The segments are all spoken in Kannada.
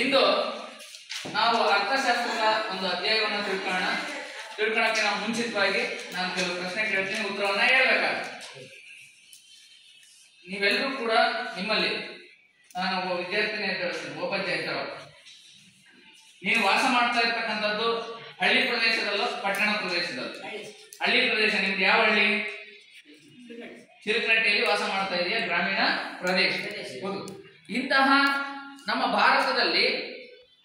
ಇಂದು ನಾವು ಅರ್ಥಶಾಸ್ತ್ರದ ಒಂದು ಅಧ್ಯಾಯವನ್ನು ತಿಳ್ಕೊಳ್ಳೋಕೆ ನಾವು ಮುಂಚಿತವಾಗಿ ನಾನು ಕೆಲವು ಪ್ರಶ್ನೆ ಕೇಳ್ತೀನಿ, ಉತ್ತರವನ್ನ ಹೇಳ್ಬೇಕಾಗುತ್ತೆ. ನೀವೆಲ್ಲರೂ ಕೂಡ ನಿಮ್ಮಲ್ಲಿ ನಾನು ಒಬ್ಬ ವಿದ್ಯಾರ್ಥಿನಿ ಅಂತ ಹೇಳ್ತೀನಿ, ಒಬ್ಬಜ್ಜ ಇದ್ದಾರ. ನೀನು ವಾಸ ಮಾಡ್ತಾ ಇರ್ತಕ್ಕಂಥದ್ದು ಹಳ್ಳಿ ಪ್ರದೇಶದಲ್ಲೋ ಪಟ್ಟಣ ಪ್ರದೇಶದಲ್ಲೋ? ಹಳ್ಳಿ ಪ್ರದೇಶ. ನಿಮ್ದು ಯಾವ ಹಳ್ಳಿ? ಚಿರಕರಟ್ಟಿಯಲ್ಲಿ ವಾಸ ಮಾಡ್ತಾ ಇದೆಯಾ? ಗ್ರಾಮೀಣ ಪ್ರದೇಶ. ಹೌದು. ಇಂತಹ ನಮ್ಮ ಭಾರತದಲ್ಲಿ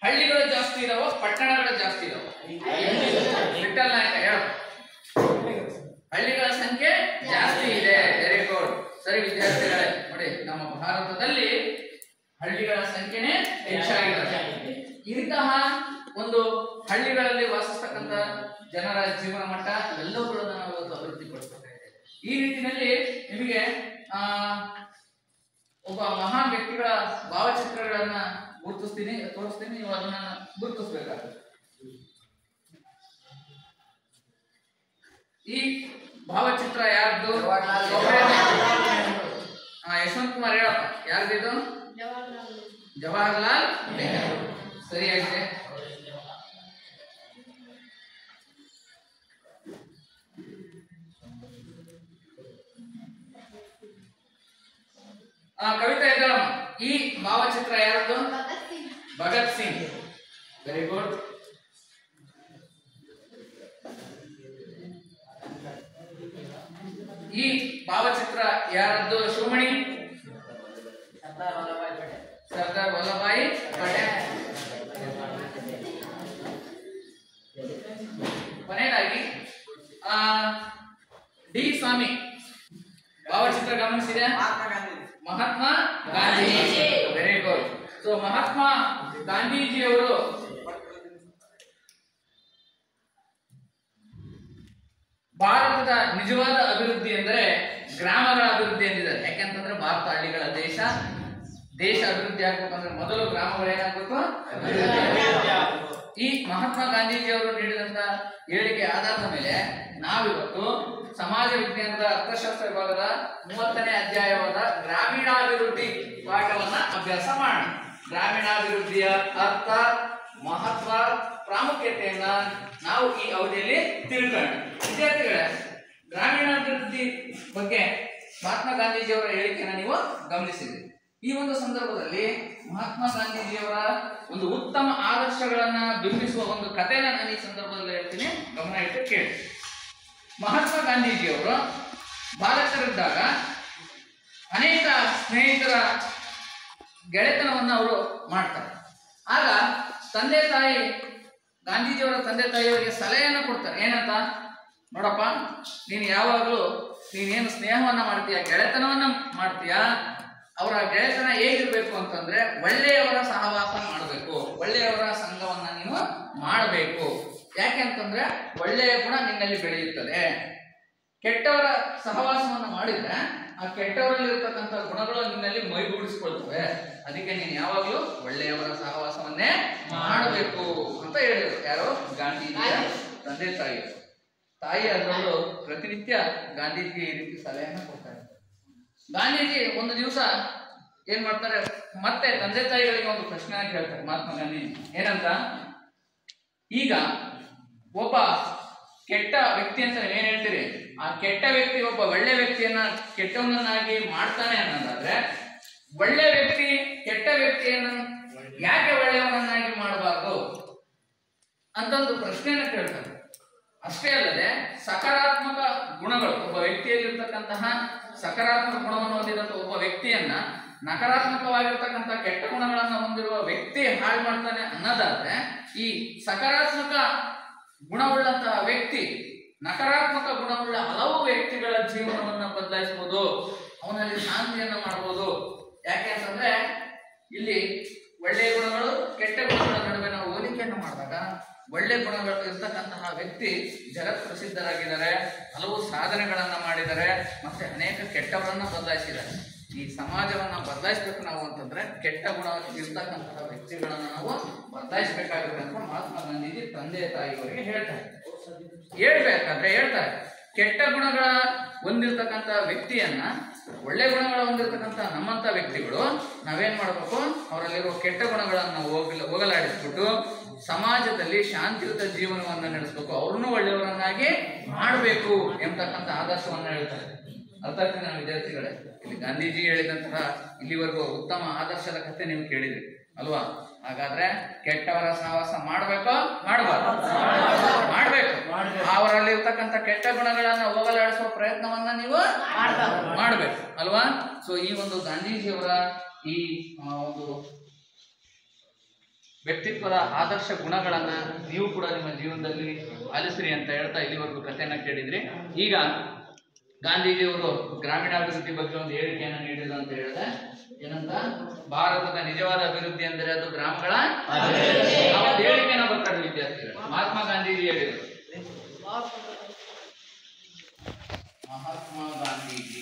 ಹಳ್ಳಿಗಳು ಜಾಸ್ತಿ ಇದಾವೋ ಪಟ್ಟಣಗಳು ಜಾಸ್ತಿ ಇದಾವೋ? ವಿಠಲ್ ನಾಯಕ ಹೇಳ. ಹಳ್ಳಿಗಳ ಸಂಖ್ಯೆ ಜಾಸ್ತಿ ಇದೆ. Very good. ಸರಿ ವಿದ್ಯಾರ್ಥಿಗಳೇ, ನೋಡಿ ನಮ್ಮ ಭಾರತದಲ್ಲಿ ಹಳ್ಳಿಗಳ ಸಂಖ್ಯೆನೇ ಹೆಚ್ಚಾಗಿದೆ. ಇಂತಹ ಒಂದು ಹಳ್ಳಿಗಳಲ್ಲಿ ವಾಸಿಸ್ತಕ್ಕಂಥ ಜನರ ಜೀವನ ಮಟ್ಟ ಎಲ್ಲವುಗಳನ್ನು ನಾವು ಇವತ್ತು ಅಭಿವೃದ್ಧಿ ಪಡಿಸ್ತಾ ಇದ್ದೇವೆ. ಈ ನಿಟ್ಟಿನಲ್ಲಿ ನಿಮಗೆ ಒಬ್ಬ ಮಹಾನ್ ವ್ಯಕ್ತಿಗಳ ಭಾವಚಿತ್ರಗಳನ್ನ ತೋರಿಸ್ತೀನಿ, ನೀವು ಅದನ್ನ ಗುರುತಿಸ್ಬೇಕಾಗ್ತದೆ. ಈ ಭಾವಚಿತ್ರ ಯಾರ್ದು? ಯಶವಂತ್ ಕುಮಾರ್ ಹೇಳಪ್ಪ, ಯಾರ್ದಿದು? ಜವಾಹರ್ಲಾಲ್ ನೆಹರು. ಸರಿಯಾಗಿದೆ. ಕವಿತಾ ಇದ್ದಾಳಮ್ಮ. ಈ ಭಾವಚಿತ್ರ ಯಾರದ್ದು? ಭಗತ್ ಸಿಂಗ್. Very good. ಈ ಭಾವಚಿತ್ರ ಯಾರದ್ದು? ಶಿವಮಣಿ? ಸರ್ದಾರ್ ವಲ್ಲಭಾಯಿ ಪಟೇಲ್. ಕೊನೆಯದಾಗಿ ಡಿ ಸ್ವಾಮಿ ಭಾವಚಿತ್ರ ಗಮನಿಸಿದೆ? Mahatma Gandhiji. Very good. So Mahatma ಗಾಂಧೀಜಿಯವರು ಭಾರತದ ನಿಜವಾದ ಅಭಿವೃದ್ಧಿ ಎಂದರೆ ಗ್ರಾಮಗಳ ಅಭಿವೃದ್ಧಿ ಎಂದಿದ್ದಾರೆ. ಯಾಕೆಂತಂದ್ರೆ ಭಾರತ ಹಳ್ಳಿಗಳ ದೇಶ. ದೇಶ ಅಭಿವೃದ್ಧಿ ಆಗ್ಬೇಕಂದ್ರೆ ಮೊದಲು ಗ್ರಾಮಗಳು ಏನಾಗಬೇಕು? ಈ ಮಹಾತ್ಮ ಗಾಂಧೀಜಿಯವರು ನೀಡಿದಂತ ಹೇಳಿಕೆ ಆಧಾರದ ಮೇಲೆ ನಾವಿವತ್ತು ಸಮಾಜ ವಿಜ್ಞಾನದ ಅರ್ಥಶಾಸ್ತ್ರ ವಿಭಾಗದ 30ನೇ ಅಧ್ಯಾಯವಾದ ಗ್ರಾಮೀಣಾಭಿವೃದ್ಧಿ ಪಾಠವನ್ನ ಅಭ್ಯಾಸ ಮಾಡೋಣ. ಗ್ರಾಮೀಣಾಭಿವೃದ್ಧಿಯ ಅರ್ಥ, ಮಹತ್ವ, ಪ್ರಾಮುಖ್ಯತೆಯನ್ನ ನಾವು ಈ ಅವಧಿಯಲ್ಲಿ ತಿಳ್ಕೊಳ್ಳೋಣ. ವಿದ್ಯಾರ್ಥಿಗಳೇ, ಗ್ರಾಮೀಣಾಭಿವೃದ್ಧಿ ಬಗ್ಗೆ ಮಹಾತ್ಮ ಗಾಂಧೀಜಿಯವರ ಹೇಳಿಕೆಯನ್ನು ನೀವು ಗಮನಿಸಿದ್ರಿ. ಈ ಒಂದು ಸಂದರ್ಭದಲ್ಲಿ ಮಹಾತ್ಮ ಗಾಂಧೀಜಿಯವರ ಒಂದು ಉತ್ತಮ ಆದರ್ಶಗಳನ್ನ ಬಿಂಬಿಸುವ ಒಂದು ಕಥೆನ ನಾನು ಈ ಸಂದರ್ಭದಲ್ಲಿ ಹೇಳ್ತೀನಿ, ಗಮನ ಇಟ್ಟು ಕೇಳಿ. ಮಹಾತ್ಮ ಗಾಂಧೀಜಿಯವರು ಬಾಲಕರಿದ್ದಾಗ ಅನೇಕ ಸ್ನೇಹಿತರ ಗೆಳೆತನವನ್ನು ಅವರು ಮಾಡ್ತಾರೆ. ಆಗ ತಂದೆ ತಾಯಿ, ಗಾಂಧೀಜಿಯವರ ತಂದೆ ತಾಯಿಯವರಿಗೆ ಸಲಹೆಯನ್ನು ಕೊಡ್ತಾರೆ. ಏನಂತ? ನೋಡಪ್ಪ, ನೀನು ಯಾವಾಗಲೂ ನೀನೇನು ಸ್ನೇಹವನ್ನ ಮಾಡ್ತೀಯ, ಗೆಳೆತನವನ್ನ ಮಾಡ್ತೀಯ, ಅವರ ಗೆಳೆತನ ಹೇಗಿರ್ಬೇಕು ಅಂತಂದ್ರೆ ಒಳ್ಳೆಯವರ ಸಹವಾಸ ಮಾಡಬೇಕು, ಒಳ್ಳೆಯವರ ಸಂಘವನ್ನ ನೀನು ಮಾಡಬೇಕು. ಯಾಕೆ ಅಂತಂದ್ರೆ ಒಳ್ಳೆಯ ಗುಣ ನಿನ್ನಲ್ಲಿ ಬೆಳೆಯುತ್ತದೆ. ಕೆಟ್ಟವರ ಸಹವಾಸವನ್ನು ಮಾಡಿದ್ರೆ ಆ ಕೆಟ್ಟವರಲ್ಲಿ ಇರತಕ್ಕಂಥ ಗುಣಗಳು ನಿನ್ನಲ್ಲಿ ಮೈಗೂಡಿಸಿಕೊಳ್ತವೆ. ಅದಕ್ಕೆ ನೀನು ಯಾವಾಗಲೂ ಒಳ್ಳೆಯವರ ಸಹವಾಸವನ್ನೇ ಮಾಡಬೇಕು ಅಂತ ಹೇಳಿದ್ರು. ಯಾರೋ? ಗಾಂಧೀಜಿಯ ತಂದೆ ತಾಯಿ ಅದರಲ್ಲೂ ಪ್ರತಿನಿತ್ಯ ಗಾಂಧೀಜಿಗೆ ಈ ರೀತಿ ಸಲಹೆಯನ್ನು ಕೊಡ್ತಾರೆ. ಗಾಂಧೀಜಿ ಒಂದು ದಿವಸ ಏನ್ ಮಾಡ್ತಾರೆ, ಮತ್ತೆ ತಂದೆ ತಾಯಿಗಳಿಗೆ ಒಂದು ಪ್ರಶ್ನೆ ಕೇಳ್ತಾರೆ ಮಹಾತ್ಮ ಗಾಂಧೀಜಿ. ಏನಂತ? ಈಗ ಒಬ್ಬ ಕೆಟ್ಟ ವ್ಯಕ್ತಿ ಅಂತ ಏನ್ ಹೇಳ್ತೀರಿ, ಆ ಕೆಟ್ಟ ವ್ಯಕ್ತಿ ಒಬ್ಬ ಒಳ್ಳೆ ವ್ಯಕ್ತಿಯನ್ನ ಕೆಟ್ಟವನನ್ನಾಗಿ ಮಾಡ್ತಾನೆ ಅನ್ನೋದಾದ್ರೆ, ಒಳ್ಳೆ ವ್ಯಕ್ತಿ ಕೆಟ್ಟ ವ್ಯಕ್ತಿಯನ್ನು ಯಾಕೆ ಒಳ್ಳೆಯವನನ್ನಾಗಿ ಮಾಡಬಾರ್ದು ಅಂತ ಒಂದು ಪ್ರಶ್ನೆಯನ್ನ ಕೇಳ್ತಾರೆ. ಅಷ್ಟೇ ಅಲ್ಲದೆ ಸಕಾರಾತ್ಮಕ ಗುಣಗಳು, ಒಬ್ಬ ವ್ಯಕ್ತಿಯಲ್ಲಿರ್ತಕ್ಕಂತಹ ಸಕಾರಾತ್ಮಕ ಗುಣವನ್ನು ಹೊಂದಿದಂತ ಒಬ್ಬ ವ್ಯಕ್ತಿಯನ್ನ ನಕಾರಾತ್ಮಕವಾಗಿರ್ತಕ್ಕಂಥ ಕೆಟ್ಟ ಗುಣಗಳನ್ನು ಹೊಂದಿರುವ ವ್ಯಕ್ತಿ ಹಾಳು ಮಾಡ್ತಾನೆ ಅನ್ನೋದಾದ್ರೆ, ಈ ಸಕಾರಾತ್ಮಕ ಗುಣವುಳ್ಳಂತಹ ವ್ಯಕ್ತಿ ನಕಾರಾತ್ಮಕ ಗುಣವುಳ್ಳ ಹಲವು ವ್ಯಕ್ತಿಗಳ ಜೀವನವನ್ನ ಬದಲಾಯಿಸಬಹುದು, ಅವನಲ್ಲಿ ಶಾಂತಿಯನ್ನ ಮಾಡಬಹುದು. ಯಾಕೆ ಅಂತಂದ್ರೆ ಇಲ್ಲಿ ಒಳ್ಳೆಯ ಗುಣಗಳು ಕೆಟ್ಟ ಗುಣಗಳ ನಡುವೆ ನಾವು ಹೋಲಿಕೆಯನ್ನು ಮಾಡಿದಾಗ ಒಳ್ಳೆ ಗುಣಗಳು ಇರ್ತಕ್ಕಂತಹ ವ್ಯಕ್ತಿ ಜಗತ್ ಪ್ರಸಿದ್ಧರಾಗಿದ್ದಾರೆ, ಹಲವು ಸಾಧನೆಗಳನ್ನ ಮಾಡಿದ್ದಾರೆ, ಮತ್ತೆ ಅನೇಕ ಕೆಟ್ಟವರನ್ನ ಬದಲಾಯಿಸಿದ್ದಾರೆ. ಈ ಸಮಾಜವನ್ನ ಬದಲಾಯಿಸಬೇಕು ನಾವು ಅಂತಂದ್ರೆ ಕೆಟ್ಟ ಗುಣ ಇರ್ತಕ್ಕಂತಹ ವ್ಯಕ್ತಿಗಳನ್ನ ನಾವು ಬದಲಾಯಿಸಬೇಕಾಗುತ್ತೆ ಅಂತ ಮಹಾತ್ಮ ಗಾಂಧೀಜಿ ತಂದೆ ತಾಯಿಯವರಿಗೆ ಹೇಳ್ತಾರೆ. ಹೇಳ್ತಾರೆ ಕೆಟ್ಟ ಗುಣಗಳ ಹೊಂದಿರ್ತಕ್ಕಂಥ ವ್ಯಕ್ತಿಯನ್ನ ಒಳ್ಳೆ ಗುಣಗಳ ಹೊಂದಿರತಕ್ಕಂಥ ನಮ್ಮಂತ ವ್ಯಕ್ತಿಗಳು ನಾವೇನ್ ಮಾಡಬೇಕು, ಅವರಲ್ಲಿರುವ ಕೆಟ್ಟ ಗುಣಗಳನ್ನು ಹೋಗಲಾಡಿಸ್ಬಿಟ್ಟು ಸಮಾಜದಲ್ಲಿ ಶಾಂತಿಯುತ ಜೀವನವನ್ನ ನಡೆಸಬೇಕು, ಅವ್ರನ್ನೂ ಒಳ್ಳೆಯವರನ್ನಾಗಿ ಮಾಡಬೇಕು ಎಂಬತಕ್ಕಂಥ ಆದರ್ಶವನ್ನ ಹೇಳ್ತಾರೆ. ಅರ್ಥ ಆಗ್ತದೆ ನಮ್ಮ ವಿದ್ಯಾರ್ಥಿಗಳೇ? ಇಲ್ಲಿ ಗಾಂಧೀಜಿ ಹೇಳಿದಂತಹ ಇಲ್ಲಿವರೆಗೂ ಉತ್ತಮ ಆದರ್ಶದ ಕಥೆ ನೀವು ಕೇಳಿದ್ರಿ ಅಲ್ವಾ? ಹಾಗಾದ್ರೆ ಕೆಟ್ಟವರ ಸಹವಾಸ ಮಾಡ್ಬೇಕೋ ಮಾಡಬಾರ್ದು? ಮಾಡ್ಬೇಕು. ಅವರಲ್ಲಿ ಇರ್ತಕ್ಕಂಥ ಕೆಟ್ಟ ಗುಣಗಳನ್ನ ಹೋಗಲಾಡಿಸುವ ಪ್ರಯತ್ನವನ್ನ ನೀವು ಮಾಡ್ಬೇಕು ಅಲ್ವಾ? ಸೊ ಈ ಒಂದು ಗಾಂಧೀಜಿಯವರ ಈ ಒಂದು ವ್ಯಕ್ತಿತ್ವದ ಆದರ್ಶ ಗುಣಗಳನ್ನ ನೀವು ಕೂಡ ನಿಮ್ಮ ಜೀವನದಲ್ಲಿ ಪಾಲಿಸ್ರಿ ಅಂತ ಹೇಳ್ತಾ ಇಲ್ಲಿವರೆಗೂ ಕಥೆಯನ್ನ ಕೇಳಿದ್ರಿ. ಈಗ ಗಾಂಧೀಜಿಯವರು ಗ್ರಾಮೀಣಾಭಿವೃದ್ಧಿ ಬಗ್ಗೆ ಒಂದು ಹೇಳಿಕೆಯನ್ನು ನೀಡಿದ್ರು ಅಂತ ಹೇಳಿದ್ರೆ, ಏನಂತ, ಭಾರತದ ನಿಜವಾದ ಅಭಿವೃದ್ಧಿ ಅಂದರೆ ಅದು ಗ್ರಾಮಗಳ ಹೇಳಿಕೆನ ಬರ್ತಾರೆ ವಿದ್ಯಾರ್ಥಿಗಳು. ಮಹಾತ್ಮ ಗಾಂಧೀಜಿ ಹೇಳಿದರು. ಮಹಾತ್ಮ ಗಾಂಧೀಜಿ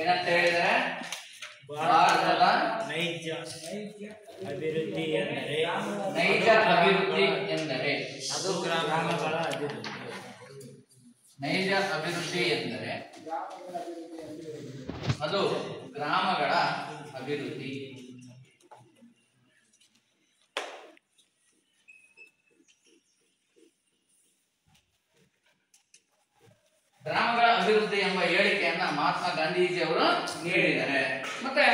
ಏನಂತ ಹೇಳಿದರೆ, ಭಾರತದ ನೈಜ ಅಭಿವೃದ್ಧಿ ಎಂದರೆ ಅದು ಗ್ರಾಮಗಳ ಅಭಿವೃದ್ಧಿ. ನೈಜ ಅಭಿವೃದ್ಧಿ ಎಂದರೆ ಅದು ಗ್ರಾಮಗಳ ಅಭಿವೃದ್ಧಿ. ಗ್ರಾಮಗಳ ಅಭಿವೃದ್ಧಿ ಎಂಬ ಹೇಳಿಕೆಯನ್ನ ಮಹಾತ್ಮ ಗಾಂಧೀಜಿ ಅವರು ನೀಡಿದ್ದಾರೆ. ಮತ್ತೆ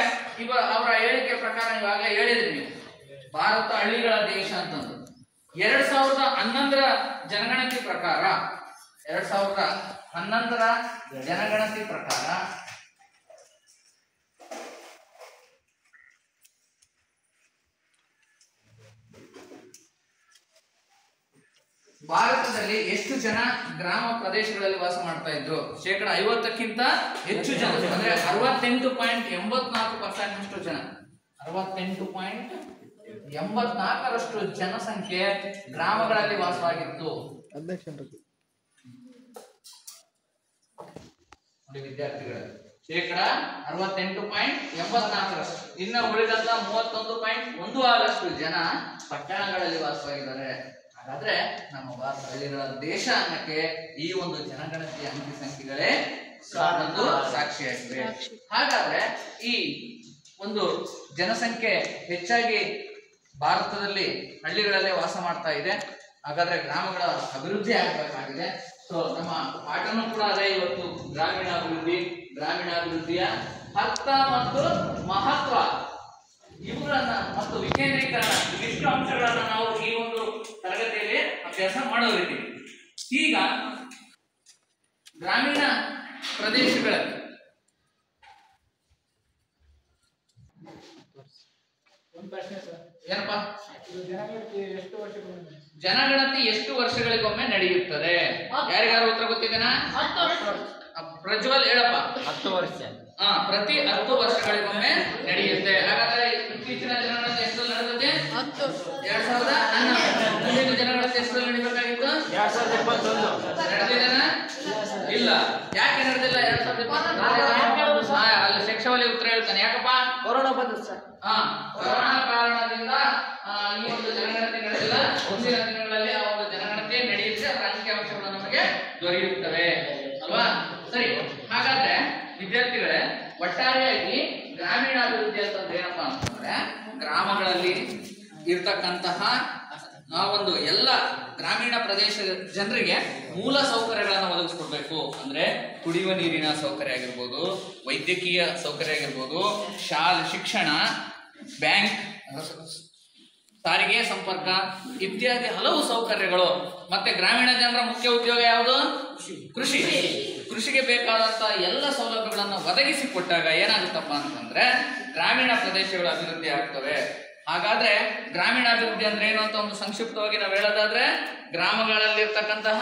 ಅವರ ಹೇಳಿಕೆ ಪ್ರಕಾರ ಇವಾಗಲೇ ಹೇಳಿದ್ರಿ ನೀವು, ಭಾರತ ಹಳ್ಳಿಗಳ ದೇಶ ಅಂತಂದು 2011ರ ಜನಗಣತಿ ಪ್ರಕಾರ 2011ರ ಜನಗಣತಿ ಪ್ರಕಾರ ಭಾರತದಲ್ಲಿ ಎಷ್ಟು ಜನ ಗ್ರಾಮ ಪ್ರದೇಶಗಳಲ್ಲಿ ವಾಸ ಮಾಡ್ತಾ ಇದ್ರು? 50%ಕ್ಕಿಂತ ಹೆಚ್ಚು ಜನ, ಅಂದ್ರೆ 68.84% ಜನ, 68.84% ಜನಸಂಖ್ಯೆ ಗ್ರಾಮಗಳಲ್ಲಿ ವಾಸವಾಗಿತ್ತು. ನೋಡಿ ವಿದ್ಯಾರ್ಥಿಗಳು, 68.84%. ಇನ್ನ ಉಳಿದಂತ 31.16% ಜನ ಪಟ್ಟಣಗಳಲ್ಲಿ ವಾಸವಾಗಿದ್ದಾರೆ. ಹಾಗಾದ್ರೆ ನಮ್ಮ ಭಾರತ ಹಳ್ಳಿಗಳ ದೇಶ ಅನ್ನಕ್ಕೆ ಈ ಒಂದು ಜನಗಣತಿಯ ಅಂಕಿ ಸಂಖ್ಯೆಗಳೇ ಒಂದು ಸಾಕ್ಷಿಯಾಗಿವೆ. ಹಾಗಾದ್ರೆ ಈ ಒಂದು ಜನಸಂಖ್ಯೆ ಹೆಚ್ಚಾಗಿ ಭಾರತದಲ್ಲಿ ಹಳ್ಳಿಗಳಲ್ಲೇ ವಾಸ ಮಾಡ್ತಾ ಇದೆ. ಹಾಗಾದ್ರೆ ಗ್ರಾಮಗಳ ಅಭಿವೃದ್ಧಿ ಆಗಬೇಕಾಗಿದೆ. ಸೊ ನಮ್ಮ ಪಾಠನೂ ಕೂಡ ಅದೇ ಇವತ್ತು, ಗ್ರಾಮೀಣಾಭಿವೃದ್ಧಿಯ ಅರ್ಥ ಮತ್ತು ಮಹತ್ವ ಇವುಗಳನ್ನ ಮತ್ತು ವಿಕೇಂದ್ರೀಕರಣ, ಇಷ್ಟು ಅಂಶಗಳನ್ನ ನಾವು ಈ ಒಂದು ತರಗತಿಯಲ್ಲಿ ಅಭ್ಯಾಸ ಮಾಡೋರಿದ್ದೀವಿ. ಈಗ ಗ್ರಾಮೀಣ ಪ್ರದೇಶಗಳಲ್ಲಿ ಏನಪ್ಪಾ, ಜನಗಣತಿ ಎಷ್ಟು ವರ್ಷಗಳಿಗೊಮ್ಮೆ ನಡೆಯುತ್ತದೆ? ಯಾರಿಗಾರು ಉತ್ತರ ಗೊತ್ತಿದೆನಾ? ಪ್ರಜ್ವಲ್ ಹೇಳಪ್ಪ. 10 ವರ್ಷ. ಪ್ರತಿ 10 ವರ್ಷಗಳಿಗೊಮ್ಮೆ ನಡೆಯುತ್ತೆ. ಹಾಗಾದ್ರೆ ಇತ್ತೀಚಿನ ಜನಗಣತಿ ಎಷ್ಟು ನಡೆದಿದೆ? 2011. ಮುಂದಿನ ಜನಗಣತಿ ಎಷ್ಟು ನಡೀಬೇಕಾಗಿತ್ತು? 2021. ನಡೆದಿದ್ದೇನಾ? ಇಲ್ಲ. ಯಾಕೆ ನಡೆದಿಲ್ಲ? 2021 ಅಲ್ಲಿ ಸೆಕ್ಷುವಲಿ ಉತ್ತರ ಹೇಳ್ತಾನೆ. ಯಾಕಪ್ಪ? ಕೊರೋನಾ ಬಂತು ಸರ್. ಕೊರೋನಾ ಕಾರಣದಿಂದ ಈ ಒಂದು ಜನಗಣತಿ ನಡೆದಿಲ್ಲ. ಮುಂದಿನ ದಿನಗಳಲ್ಲಿ ಆ ಒಂದು ಜನಗಣತಿ ನಡೆಯುತ್ತೆ, ಅದರ ಅಂಕಿಅಂಶಗಳು ನಮಗೆ ದೊರೆಯುತ್ತವೆ ಅಲ್ವಾ? ಸರಿ. ಹಾಗಾದ್ರೆ ವಿದ್ಯಾರ್ಥಿಗಳೇ, ಒಟ್ಟಾರೆಯಾಗಿ ಗ್ರಾಮೀಣಾಭಿವೃದ್ಧಿ ಅಂತಂದ್ರೆ ಏನಪ್ಪಾ ಅಂತಂದ್ರೆ, ಗ್ರಾಮಗಳಲ್ಲಿ ಇರ್ತಕ್ಕಂತಹ ಒಂದು ಎಲ್ಲ ಗ್ರಾಮೀಣ ಪ್ರದೇಶದ ಜನರಿಗೆ ಮೂಲ ಸೌಕರ್ಯಗಳನ್ನು ಒದಗಿಸ್ಕೊಡ್ಬೇಕು. ಅಂದ್ರೆ ಕುಡಿಯುವ ನೀರಿನ ಸೌಕರ್ಯ ಆಗಿರ್ಬೋದು, ವೈದ್ಯಕೀಯ ಸೌಕರ್ಯ ಆಗಿರ್ಬೋದು, ಶಿಕ್ಷಣ, ಬ್ಯಾಂಕ್, ಸಾರಿಗೆ ಸಂಪರ್ಕ ಇತ್ಯಾದಿ ಹಲವು ಸೌಕರ್ಯಗಳು. ಮತ್ತೆ ಗ್ರಾಮೀಣ ಜನರ ಮುಖ್ಯ ಉದ್ಯೋಗ ಯಾವುದು? ಕೃಷಿ. ಕೃಷಿಗೆ ಬೇಕಾದಂತ ಎಲ್ಲ ಸೌಲಭ್ಯಗಳನ್ನು ಒದಗಿಸಿಕೊಟ್ಟಾಗ ಏನಾಗುತ್ತಪ್ಪ ಅಂತಂದ್ರೆ ಗ್ರಾಮೀಣ ಪ್ರದೇಶಗಳು ಅಭಿವೃದ್ಧಿ ಆಗ್ತವೆ. ಹಾಗಾದ್ರೆ ಗ್ರಾಮೀಣಾಭಿವೃದ್ಧಿ ಅಂದ್ರೆ ಏನು ಅಂತ ಒಂದು ಸಂಕ್ಷಿಪ್ತವಾಗಿ ನಾವು ಹೇಳೋದಾದ್ರೆ, ಗ್ರಾಮಗಳಲ್ಲಿರ್ತಕ್ಕಂತಹ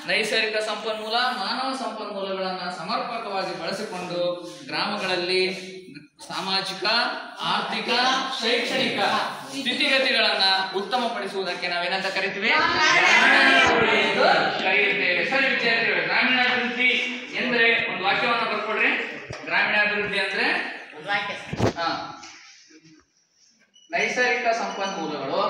ನೈಸರ್ಗಿಕ ಸಂಪನ್ಮೂಲ, ಮಾನವ ಸಂಪನ್ಮೂಲಗಳನ್ನ ಸಮರ್ಪಕವಾಗಿ ಬಳಸಿಕೊಂಡು ಗ್ರಾಮಗಳಲ್ಲಿ ಸಾಮಾಜಿಕ, ಆರ್ಥಿಕ, ಶೈಕ್ಷಣಿಕ ಸ್ಥಿತಿಗತಿಗಳನ್ನ ಉತ್ತಮಪಡಿಸುವುದಕ್ಕೆ ನಾವೇನಂತ ಕರಿತೀವಿ? ಕರೆಯುತ್ತೇವೆ. ಸರಿ ವಿದ್ಯಾರ್ಥಿಗಳು, ಗ್ರಾಮೀಣಾಭಿವೃದ್ಧಿ ಎಂದ್ರೆ ಒಂದು ವಾಕ್ಯವನ್ನ ಬರ್ಕೊಡ್ರಿ. ಗ್ರಾಮೀಣಾಭಿವೃದ್ಧಿ ಅಂದ್ರೆ ನೈಸರ್ಗಿಕ ಸಂಪನ್ಮೂಲಗಳು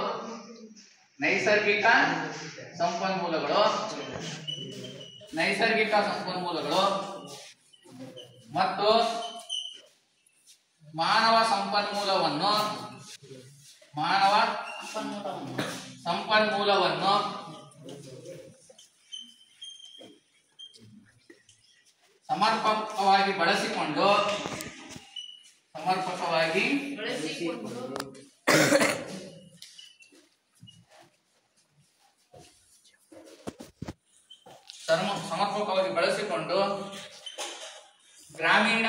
ನೈಸರ್ಗಿಕ ಸಂಪನ್ಮೂಲಗಳು ಮತ್ತು ಮಾನವ ಸಂಪನ್ಮೂಲವನ್ನು ಸಮರ್ಪಕವಾಗಿ ಬಳಸಿಕೊಂಡು ಗ್ರಾಮೀಣ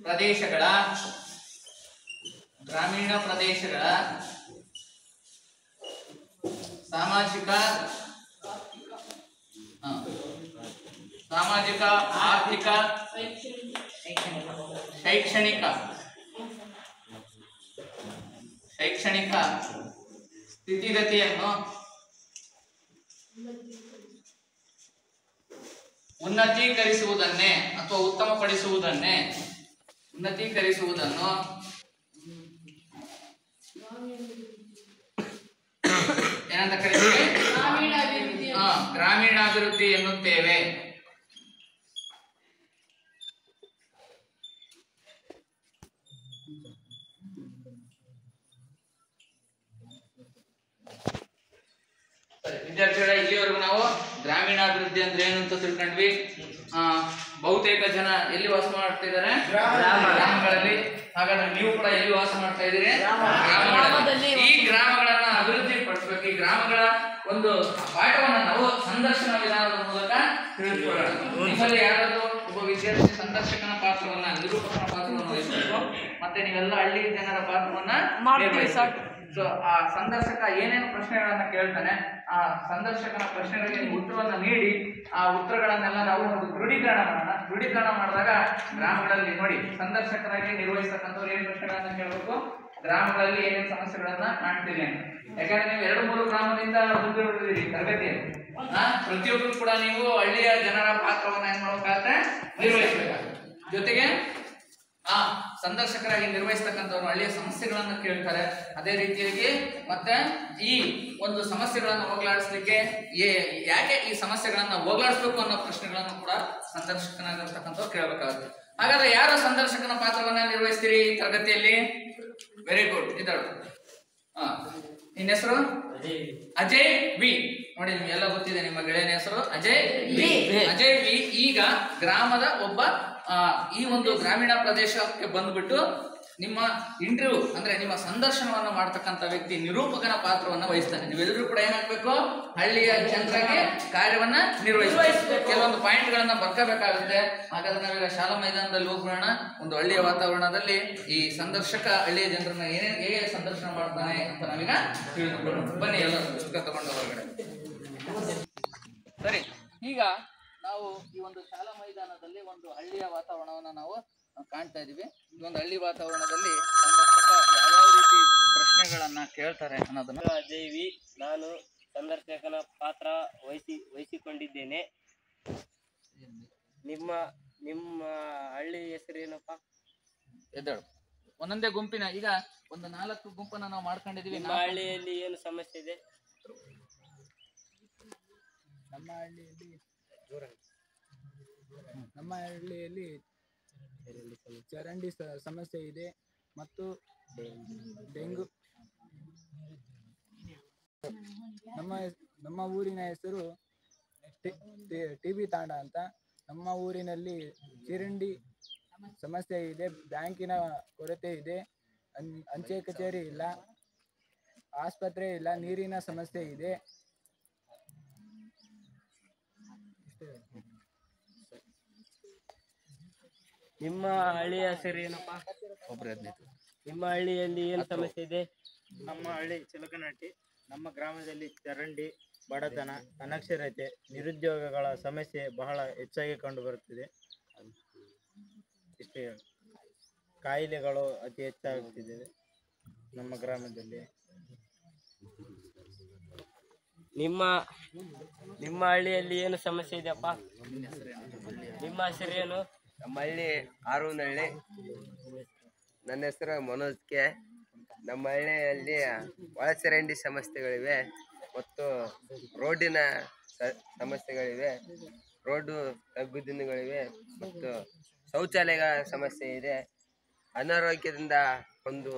ಪ್ರದೇಶಗಳ ಸಾಮಾಜಿಕ ಆರ್ಥಿಕ ಶೈಕ್ಷಣಿಕ ಸ್ಥಿತಿಗತಿಯನ್ನು ಉನ್ನತೀಕರಿಸುವುದನ್ನು ಏನಂತ ಕರೀತೀವಿ? ಗ್ರಾಮೀಣಾಭಿವೃದ್ಧಿ ಎನ್ನುತ್ತೇವೆ. ವಿದ್ಯಾರ್ಥಿಗಳ ಇಲ್ಲಿವರೆಗೂ ನಾವು ಗ್ರಾಮೀಣಾಭಿವೃದ್ಧಿ ಅಂದ್ರೆ ಏನು ಅಂತ ತಿಳ್ಕೊಂಡ್ವಿ. ಬಹುತೇಕ ಜನ ಎಲ್ಲಿ ವಾಸ ಮಾಡ್ತಿದ್ದಾರೆ? ಗ್ರಾಮಗಳಲ್ಲಿ. ಹಾಗಾದ್ರೆ ನೀವು ಕೂಡ ಎಲ್ಲಿ ವಾಸ ಮಾಡ್ತಾ ಇದ್ದೀರಿ? ಗ್ರಾಮಗಳಲ್ಲಿ. ಈ ಗ್ರಾಮಗಳನ್ನ ಅಭಿವೃದ್ಧಿ ಪಡಿಸಬೇಕು. ಈ ಗ್ರಾಮಗಳ ಒಂದು ಪಾಠವನ್ನ ನಾವು ಸಂದರ್ಶನ ವಿಧಾನದ ಮೂಲಕ ತಿಳಿದುಕೊಳ್ಳೋಣ. ನಿಮ್ಮಲ್ಲಿ ಯಾರಾದ್ರೂ ಒಬ್ಬ ವಿದ್ಯಾರ್ಥಿ ಸಂದರ್ಶಕನ ಪಾತ್ರವನ್ನ, ನಿರೂಪಕನ ಪಾತ್ರವನ್ನು ವಹಿಸಬೇಕು. ಮತ್ತೆ ನೀವೆಲ್ಲ ಹಳ್ಳಿ ಜನರ ಪಾತ್ರವನ್ನ ನಿರ್ವಹಿಸಬೇಕು. ಸೊ ಆ ಸಂದರ್ಶಕ ಏನೇನು ಪ್ರಶ್ನೆಗಳನ್ನ ಕೇಳ್ತಾನೆ, ಆ ಸಂದರ್ಶಕನ ಪ್ರಶ್ನೆಗಳಿಗೆ ಉತ್ತರವನ್ನ ನೀಡಿ ಆ ಉತ್ತರಗಳನ್ನೆಲ್ಲ ನಾವು ಒಂದು ದೃಢೀಕರಣ ಮಾಡೋಣ. ದೃಢೀಕರಣ ಮಾಡಿದಾಗ ಗ್ರಾಮಗಳಲ್ಲಿ ನೋಡಿ, ಸಂದರ್ಶಕರಾಗಿ ನಿರ್ವಹಿಸತಕ್ಕಂಥವ್ರು ಏನ್ ಪ್ರಶ್ನೆಗಳನ್ನ ಕೇಳಬೇಕು, ಗ್ರಾಮಗಳಲ್ಲಿ ಏನೇನು ಸಮಸ್ಯೆಗಳನ್ನ ಕಾಣ್ತೀವಿ ಅಂತ. ಯಾಕಂದ್ರೆ ನೀವು 2-3 ಗ್ರಾಮದಿಂದ ಮುಂದುವರೆದಿರಿ ತರಗತಿಯಲ್ಲಿ. ಪ್ರತಿಯೊಬ್ಬರು ಕೂಡ ನೀವು ಹಳ್ಳಿಯ ಜನರ ಪಾತ್ರವನ್ನ ಏನ್ ಮಾಡ್ಬೇಕಾದ್ರೆ ನಿರ್ವಹಿಸಬೇಕಾಗುತ್ತೆ. ಜೊತೆಗೆ ಆ ಸಂದರ್ಶಕರಾಗಿ ನಿರ್ವಹಿಸತಕ್ಕಂಥವ್ರು ಹಳ್ಳಿಯ ಸಮಸ್ಯೆಗಳನ್ನ ಕೇಳ್ತಾರೆ. ಅದೇ ರೀತಿಯಾಗಿ ಮತ್ತೆ ಈ ಒಂದು ಸಮಸ್ಯೆಗಳನ್ನ ಹೋಗ್ಲಾಡಿಸ್ಲಿಕ್ಕೆ ಯಾಕೆ ಈ ಸಮಸ್ಯೆಗಳನ್ನ ಹೋಗ್ಲಾಡಿಸ್ಬೇಕು ಅನ್ನೋ ಪ್ರಶ್ನೆಗಳನ್ನು ಕೂಡ ಸಂದರ್ಶಕನಾಗಿರ್ತಕ್ಕಂಥವ್ರು ಕೇಳಬೇಕಾಗುತ್ತೆ. ಹಾಗಾದ್ರೆ ಯಾರು ಸಂದರ್ಶಕನ ಪಾತ್ರವನ್ನ ನಿರ್ವಹಿಸ್ತೀರಿ ಈ ತರಗತಿಯಲ್ಲಿ? Very good. ಇದ್ದಾಳು. ನಿನ್ನ ಹೆಸರು ಅಜಯ್ ವಿ. ನೋಡಿ ನಿಮ್ಗೆಲ್ಲ ಗೊತ್ತಿದೆ, ನಿಮ್ಮ ಗೆಳೆಯನ ಹೆಸರು ಅಜಯ್ ವಿ. ಅಜಯ್ ವಿ ಈಗ ಗ್ರಾಮದ ಒಬ್ಬ ಈ ಒಂದು ಗ್ರಾಮೀಣ ಪ್ರದೇಶಕ್ಕೆ ಬಂದ್ಬಿಟ್ಟು ನಿಮ್ಮ ಇಂಟರ್ವ್ಯೂ ಅಂದ್ರೆ ನಿಮ್ಮ ಸಂದರ್ಶನವನ್ನು ಮಾಡ್ತಕ್ಕಂಥ ವ್ಯಕ್ತಿ ನಿರೂಪಕನ ಪಾತ್ರವನ್ನ ವಹಿಸ್ತಾನೆ. ನೀವೆಲ್ಲರೂ ಕೂಡ ಏನಾಗಬೇಕು, ಹಳ್ಳಿಯ ಜನರಿಗೆ ಕಾರ್ಯವನ್ನ ನಿರ್ವಹಿಸಬೇಕು. ಕೆಲವೊಂದು ಪಾಯಿಂಟ್ ಗಳನ್ನ ಬರ್ಕೋಬೇಕಾಗುತ್ತೆ. ಹಾಗಾದ್ರೆ ನಾವೀಗ ಶಾಲಾ ಮೈದಾನದಲ್ಲಿ ಹೋಗೋಣ. ಒಂದು ಹಳ್ಳಿಯ ವಾತಾವರಣದಲ್ಲಿ ಈ ಸಂದರ್ಶಕ ಹಳ್ಳಿಯ ಜನರನ್ನ ಹೇಗೆ ಸಂದರ್ಶನ ಮಾಡ್ತಾನೆ ಅಂತ ನಾವೀಗ ತಿಳಿದುಕೊಳ್ಳೋಣ. ಬನ್ನಿ ಎಲ್ಲ ಪುಸ್ತಕ ತಗೊಂಡು ಹೊರಗಡೆ. ಸರಿ, ಈಗ ನಾವು ಈ ಒಂದು ಶಾಲಾ ಮೈದಾನದಲ್ಲಿ ಒಂದು ಹಳ್ಳಿಯ ವಾತಾವರಣವನ್ನ ನಾವು ಕಾಣ್ತಾ ಇದೀವಿ. ಈ ಒಂದು ಹಳ್ಳಿ ವಾತಾವರಣದಲ್ಲಿ ಸಂದರ್ಶಕ ಯಾವ್ಯಾವ ರೀತಿ ಪ್ರಶ್ನೆಗಳನ್ನ ಕೇಳ್ತಾರೆ ಅನ್ನೋದನ್ನ. ಅಜಯ್ ವಿ, ನಾನು ಸಂದರ್ಶಕನ ಪಾತ್ರ ವಹಿಸಿಕೊಂಡಿದ್ದೇನೆ. ನಿಮ್ಮ ಹಳ್ಳಿ ಹೆಸರೇನಪ್ಪ? ಎದ್ದೇಳು. ಒಂದೊಂದೇ ಗುಂಪಿನ ಈಗ ಒಂದು 4 ಗುಂಪನ್ನ ನಾವು ಮಾಡ್ಕೊಂಡಿದೀವಿ. ನಿಮ್ಮ ಹಳ್ಳಿಯಲ್ಲಿ ಏನು ಸಮಸ್ಯೆ ಇದೆ? ನಮ್ಮ ಹಳ್ಳಿಯಲ್ಲಿ ಚರಂಡಿ ಸಮಸ್ಯೆ ಇದೆ ಮತ್ತು ಡೆಂಗು. ನಮ್ಮ ಊರಿನ ಹೆಸರು ಟಿಬಿ ತಾಂಡ ಅಂತ. ನಮ್ಮ ಊರಿನಲ್ಲಿ ಚರಂಡಿ ಸಮಸ್ಯೆ ಇದೆ, ಬ್ಯಾಂಕಿನ ಕೊರತೆ ಇದೆ, ಅಂಚೆ ಕಚೇರಿ ಇಲ್ಲ, ಆಸ್ಪತ್ರೆ ಇಲ್ಲ, ನೀರಿನ ಸಮಸ್ಯೆ ಇದೆ. ನಿಮ್ಮ ಹಳ್ಳಿಯ ಹೆಸರೇನಪ್ಪ? ನಿಮ್ಮ ಹಳ್ಳಿಯಲ್ಲಿ ಏನು ಸಮಸ್ಯೆ ಇದೆ? ನಮ್ಮ ಹಳ್ಳಿ ಚಿಲಕನಟ್ಟಿ. ನಮ್ಮ ಗ್ರಾಮದಲ್ಲಿ ಚರಂಡಿ, ಬಡತನ, ಅನಕ್ಷರತೆ, ನಿರುದ್ಯೋಗಗಳ ಸಮಸ್ಯೆ ಬಹಳ ಹೆಚ್ಚಾಗಿ ಕಂಡುಬರುತ್ತಿದೆ. ಇಷ್ಟೇ. ಕಾಯಿಲೆಗಳು ಅತಿ ಹೆಚ್ಚಾಗುತ್ತಿದೆ ನಮ್ಮ ಗ್ರಾಮದಲ್ಲಿ. ನಿಮ್ಮ ಹಳ್ಳಿಯಲ್ಲಿ ಏನು ಸಮಸ್ಯೆ ಇದೆಯಪ್ಪ? ನಿಮ್ಮ ಹೆಸರೇನು? ನಮ್ಮ ಹಳ್ಳಿ ಆರೂನಹಳ್ಳಿ. ನನ್ನ ಹೆಸರು ಮನೋಜ್ ಕೆ. ನಮ್ಮ ಹಳ್ಳಿಯಲ್ಲಿ ಒಳಚರಂಡಿ ಸಮಸ್ಯೆಗಳಿವೆ ಮತ್ತು ರೋಡಿನ ಸಮಸ್ಯೆಗಳಿವೆ. ರೋಡು ತಗ್ಗುದಿನಗಳಿವೆ ಮತ್ತು ಶೌಚಾಲಯಗಳ ಸಮಸ್ಯೆ ಇದೆ. ಅನಾರೋಗ್ಯದಿಂದ ಒಂದು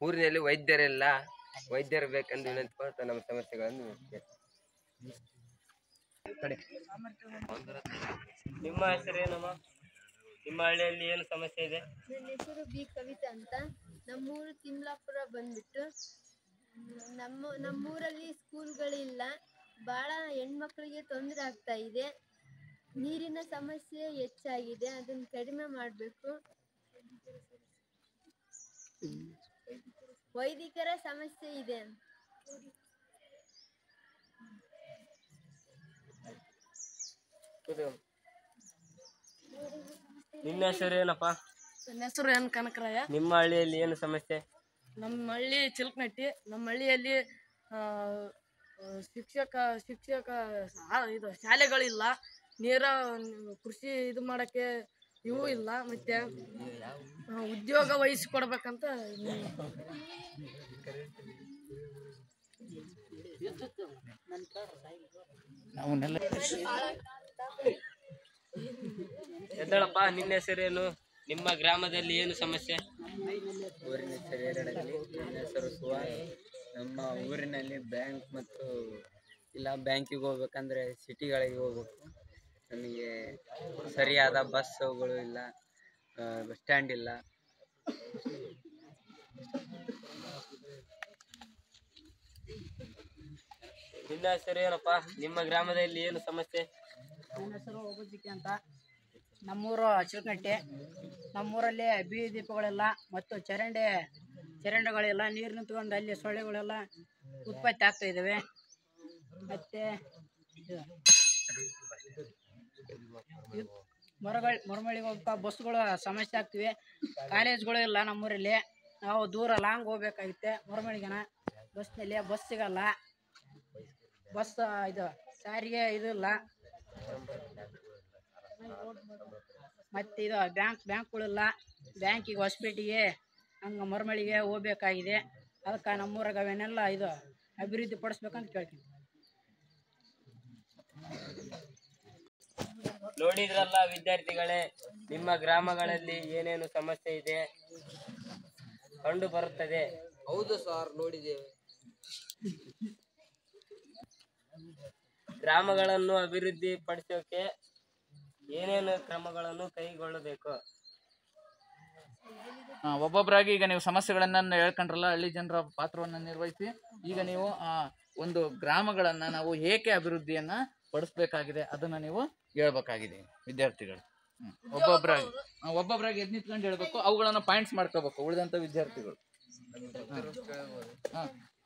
ಊರಿನಲ್ಲಿ ವೈದ್ಯರಿಲ್ಲ, ವೈದ್ಯರು ಬೇಕೆಂದು ವಿನಂತಿಕೊಳ್ತಾ ನಮ್ಮ ಸಮಸ್ಯೆಗಳನ್ನು ನಿಮ್ಮ ಹೆಸರೇನಮ್ಮ? ನಿಮ್ಮ ಹಳ್ಳಿಯಲ್ಲಿ ಏನು ಸಮಸ್ಯೆ ಇದೆ? ನನ್ನ ಹೆಸರು ಬಿ ಕವಿತಾ ಅಂತ. ನಮ್ಮೂರು ತಿಮ್ಲಾಪುರ ಬಂದ್ಬಿಟ್ಟು ನಮ್ಮೂರಲ್ಲಿ ಸ್ಕೂಲ್ಗಳಿಲ್ಲ. ಭಾಳ ಹೆಣ್ಮಕ್ಳಿಗೆ ತೊಂದರೆ ಆಗ್ತಾ ಇದೆ. ನೀರಿನ ಸಮಸ್ಯೆ ಹೆಚ್ಚಾಗಿದೆ, ಅದನ್ನು ಕಡಿಮೆ ಮಾಡಬೇಕು. ವೈದಿಕರ ಸಮಸ್ಯೆ ಇದೆ. ನಿನ್ನ ಹೆಸರು ಏನಪ್ಪ? ನನ್ನ ಹೆಸರು ಎನ್ ಕನಕರಾಯ. ನಿಮ್ಮ ಹಳ್ಳಿಯಲ್ಲಿ ಏನು ಸಮಸ್ಯೆ? ನಮ್ಮ ಹಳ್ಳಿ ಚಿಲ್ಕನಟ್ಟಿ. ನಮ್ಮ ಹಳ್ಳಿಯಲ್ಲಿ ಶಿಕ್ಷಕ ಇದು ಶಾಲೆಗಳಿಲ್ಲ. ಕೃಷಿ ಇದು ಮಾಡೋಕ್ಕೆ ಇವು ಇಲ್ಲ. ಮತ್ತೆ ಉದ್ಯೋಗ ವಹಿಸಿಕೊಡ್ಬೇಕಂತ ಎದ್ದಳಪ್ಪ. ನಿನ್ನ ಹೆಸರೇನು? ನಿಮ್ಮ ಗ್ರಾಮದಲ್ಲಿ ಏನು ಸಮಸ್ಯೆ? ಊರಿನ ಹೆಸರು ಎರಡಲ್ಲಿ. ನನ್ನ ಹೆಸರು ಸುಹಾಸ್. ನಮ್ಮ ಊರಿನಲ್ಲಿ ಬ್ಯಾಂಕ್ ಮತ್ತು ಇಲ್ಲ ಬ್ಯಾಂಕಿಗೆ ಹೋಗ್ಬೇಕಂದ್ರೆ ಸಿಟಿಗಳಿಗೆ ಹೋಗ್ಬೇಕು. ನಮಗೆ ಸರಿಯಾದ ಬಸ್ಸುಗಳು ಇಲ್ಲ, ಬಸ್ ಸ್ಟ್ಯಾಂಡ್ ಇಲ್ಲ. ನಿನ್ನ ಹೆಸರು ಏನಪ್ಪ? ನಿಮ್ಮ ಗ್ರಾಮದಲ್ಲಿ ಏನು ಸಮಸ್ಯೆ? ನನ್ನ ಹೆಸರು ಒಬ್ಬಜಿಕೆ ಅಂತ. ನಮ್ಮೂರು ಚಿಲ್ಕನಟ್ಟಿ. ನಮ್ಮೂರಲ್ಲಿ ಬೀದಿ ದೀಪಗಳೆಲ್ಲ ಮತ್ತು ಚರಂಡಿಗಳಿಲ್ಲ. ನೀರು ನಿಂತ್ಕೊಂಡು ಅಲ್ಲಿ ಸೊಳ್ಳೆಗಳೆಲ್ಲ ಉತ್ಪತ್ತಿ ಆಗ್ತಾ ಇದ್ದಾವೆ. ಮತ್ತು ಮರಮಳಿಗೆ ಹೋಗ್ತಾ ಬಸ್ಸುಗಳ ಸಮಸ್ಯೆ ಆಗ್ತಿವೆ. ಕಾಲೇಜ್ಗಳು ಇಲ್ಲ ನಮ್ಮೂರಲ್ಲಿ. ನಾವು ದೂರ ಲಾಂಗ್ ಹೋಗ್ಬೇಕಾಗುತ್ತೆ ಮರಮಳಿಗೆನ. ಬಸ್ ಸಿಗಲ್ಲ. ಬಸ್ ಇದು ಸಾರಿಗೆ ಇದು ಇಲ್ಲ. ಮತ್ತು ಇದು ಬ್ಯಾಂಕ್ಗಳಿಲ್ಲ. ಬ್ಯಾಂಕಿಗೆ ಹೊಸಪೇಟೆಗೆ ಹಂಗೆ ಮರಮಳಿಗೆ ಹೋಗ್ಬೇಕಾಗಿದೆ. ಅದಕ್ಕೆ ನಮ್ಮೂರಾಗ ಅವನ್ನೆಲ್ಲ ಇದು ಅಭಿವೃದ್ಧಿ ಪಡಿಸ್ಬೇಕಂತ ಕೇಳ್ತೀನಿ. ನೋಡಿದ್ರಲ್ಲ ವಿದ್ಯಾರ್ಥಿಗಳೇ, ನಿಮ್ಮ ಗ್ರಾಮಗಳಲ್ಲಿ ಏನೇನು ಸಮಸ್ಯೆ ಇದೆ ಕಂಡು ಬರುತ್ತದೆ. ಹೌದು ಸರ್, ನೋಡಿದ್ದೇವೆ. ಗ್ರಾಮಗಳನ್ನು ಅಭಿವೃದ್ಧಿ ಪಡಿಸೋಕೆ ಏನೇನು ಕ್ರಮಗಳನ್ನು ಕೈಗೊಳ್ಳಬೇಕು? ಒಬ್ಬೊಬ್ಬರಾಗಿ ಈಗ ನೀವು ಸಮಸ್ಯೆಗಳನ್ನ ಹೇಳ್ಕೊಂಡ್ರಲ್ಲ, ಹಳ್ಳಿ ಜನರ ಪಾತ್ರವನ್ನು ನಿರ್ವಹಿಸಿ. ಈಗ ನೀವು ಒಂದು ಗ್ರಾಮಗಳನ್ನ ನಾವು ಏಕೆ ಅಭಿವೃದ್ಧಿಯನ್ನ ಪಡಿಸ್ಬೇಕಾಗಿದೆ ಅದನ್ನ ನೀವು ಹೇಳ್ಬೇಕಾಗಿದೆ ವಿದ್ಯಾರ್ಥಿಗಳು. ಒಬ್ಬೊಬ್ಬರಾಗಿ ಎದ್ ನಿಂತ್ಕೊಂಡು ಹೇಳ್ಬೇಕು. ಅವುಗಳನ್ನ ಪಾಯಿಂಟ್ಸ್ ಮಾಡ್ಕೋಬೇಕು ಉಳಿದಂತ ವಿದ್ಯಾರ್ಥಿಗಳು.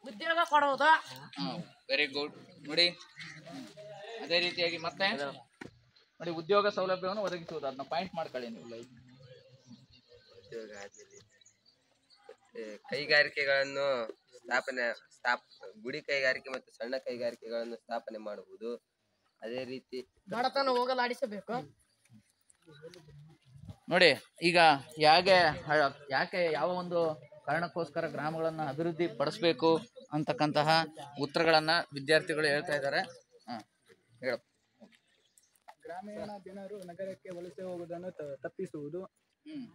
ಉದ್ಯೋಗ ಕೊಡುವುದು. Very good. ನೋಡಿ, ಅದೇ ರೀತಿಯಾಗಿ ಮತ್ತೆ ನೋಡಿ, ಉದ್ಯೋಗ ಸೌಲಭ್ಯವನ್ನು ಒದಗಿಸುವುದು. ಅದನ್ನ ಪಾಯಿಂಟ್ ಮಾಡ್ಕೊಳ್ಳಿ ನೀವು. ಉದ್ಯೋಗ ಆದ್ಮೇಲೆ ಕೈಗಾರಿಕೆಗಳನ್ನು ಗುಡಿ ಕೈಗಾರಿಕೆ ಮತ್ತು ಸಣ್ಣ ಕೈಗಾರಿಕೆಗಳನ್ನು ಸ್ಥಾಪನೆ ಮಾಡುವುದು. ಅದೇ ರೀತಿ ಬಡತನ ಹೋಗಲಾಡಿಸಬೇಕು. ನೋಡಿ, ಈಗ ಯಾಕೆ ಯಾವ ಒಂದು ಕಾರಣಕ್ಕೋಸ್ಕರ ಗ್ರಾಮಗಳನ್ನ ಅಭಿವೃದ್ಧಿ ಪಡಿಸ್ಬೇಕು ಅಂತಕ್ಕಂತಹ ಉತ್ತರಗಳನ್ನ ವಿದ್ಯಾರ್ಥಿಗಳು ಹೇಳ್ತಾ ಇದ್ದಾರೆ. ಹೇಳಪ್ಪ. ಗ್ರಾಮೀಣ ಜನರು ನಗರಕ್ಕೆ ವಲಸೆ ಹೋಗುವುದನ್ನು ತಪ್ಪಿಸುವುದು.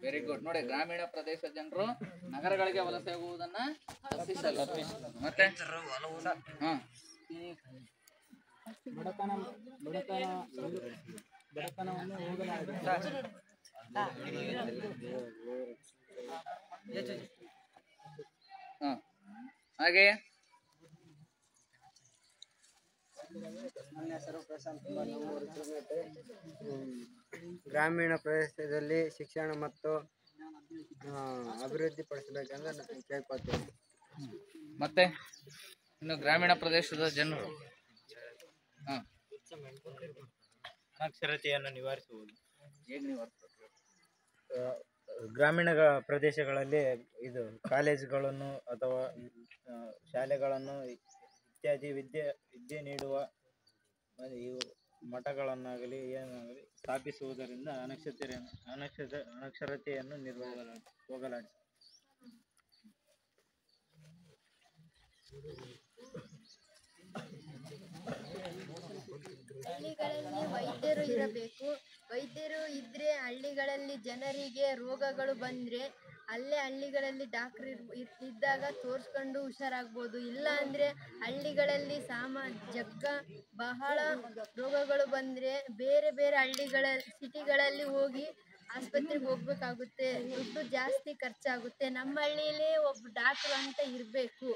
Very good. ನೋಡಿ, ಗ್ರಾಮೀಣ ಪ್ರದೇಶದ ಜನರು ನಗರಗಳಿಗೆ ವಲಸೆ ಹೋಗುವುದನ್ನ ತಪ್ಪಿಸಲು. ಮತ್ತೆ ಬಡತನವನ್ನು ಹೋಗಲಾಡಿಸುವುದು. ಹಾಗೆ ನನ್ನ ಹೆಸರು ಪ್ರಶಾಂತ್ ಕುಮಾರ್. ಗ್ರಾಮೀಣ ಪ್ರದೇಶದಲ್ಲಿ ಶಿಕ್ಷಣ ಮತ್ತು ಅಭಿವೃದ್ಧಿ ಪಡಿಸಬೇಕೆಂದು ಕೇಳ್ಕೊಳ್ತೀನಿ. ಮತ್ತೆ ಇನ್ನು ಗ್ರಾಮೀಣ ಪ್ರದೇಶದ ಜನರು ಅನಕ್ಷರತೆಯನ್ನು ನಿವಾರಿಸುವುದು. ಹೇಗೆ ನಿವಾರಿಸಬೇಕು? ಗ್ರಾಮೀಣ ಪ್ರದೇಶಗಳಲ್ಲಿ ಇದು ಕಾಲೇಜುಗಳನ್ನು ಅಥವಾ ಶಾಲೆಗಳನ್ನು ಇತ್ಯಾದಿ ವಿದ್ಯೆ ನೀಡುವ ಇವು ಮಠಗಳನ್ನಾಗಲಿ ಏನಾಗಲಿ ಸ್ಥಾಪಿಸುವುದರಿಂದ ಅನಕ್ಷರತೆಯನ್ನು ಹೋಗಲಾಡಿಸಿ ಹಳ್ಳಿಗಳಲ್ಲಿ ವೈದ್ಯರು ಇರಬೇಕು. ವೈದ್ಯರು ಇದ್ರೆ ಹಳ್ಳಿಗಳಲ್ಲಿ ಜನರಿಗೆ ರೋಗಗಳು ಬಂದ್ರೆ ಅಲ್ಲೇ ಹಳ್ಳಿಗಳಲ್ಲಿ ಡಾಕ್ಟರ್ ಇದ್ದಾಗ ತೋರಿಸ್ಕೊಂಡು ಹುಷಾರಾಗ್ಬೋದು. ಇಲ್ಲ ಅಂದ್ರೆ ಹಳ್ಳಿಗಳಲ್ಲಿ ಬಹಳ ರೋಗಗಳು ಬಂದ್ರೆ ಬೇರೆ ಬೇರೆ ಸಿಟಿಗಳಲ್ಲಿ ಹೋಗಿ ಆಸ್ಪತ್ರೆಗೆ ಹೋಗ್ಬೇಕಾಗುತ್ತೆ. ದುಡ್ಡು ಜಾಸ್ತಿ ಖರ್ಚಾಗುತ್ತೆ. ನಮ್ಮ ಹಳ್ಳಿಯಲ್ಲೇ ಒಬ್ಬ ಡಾಕ್ಟರ್ ಅಂತ ಇರಬೇಕು.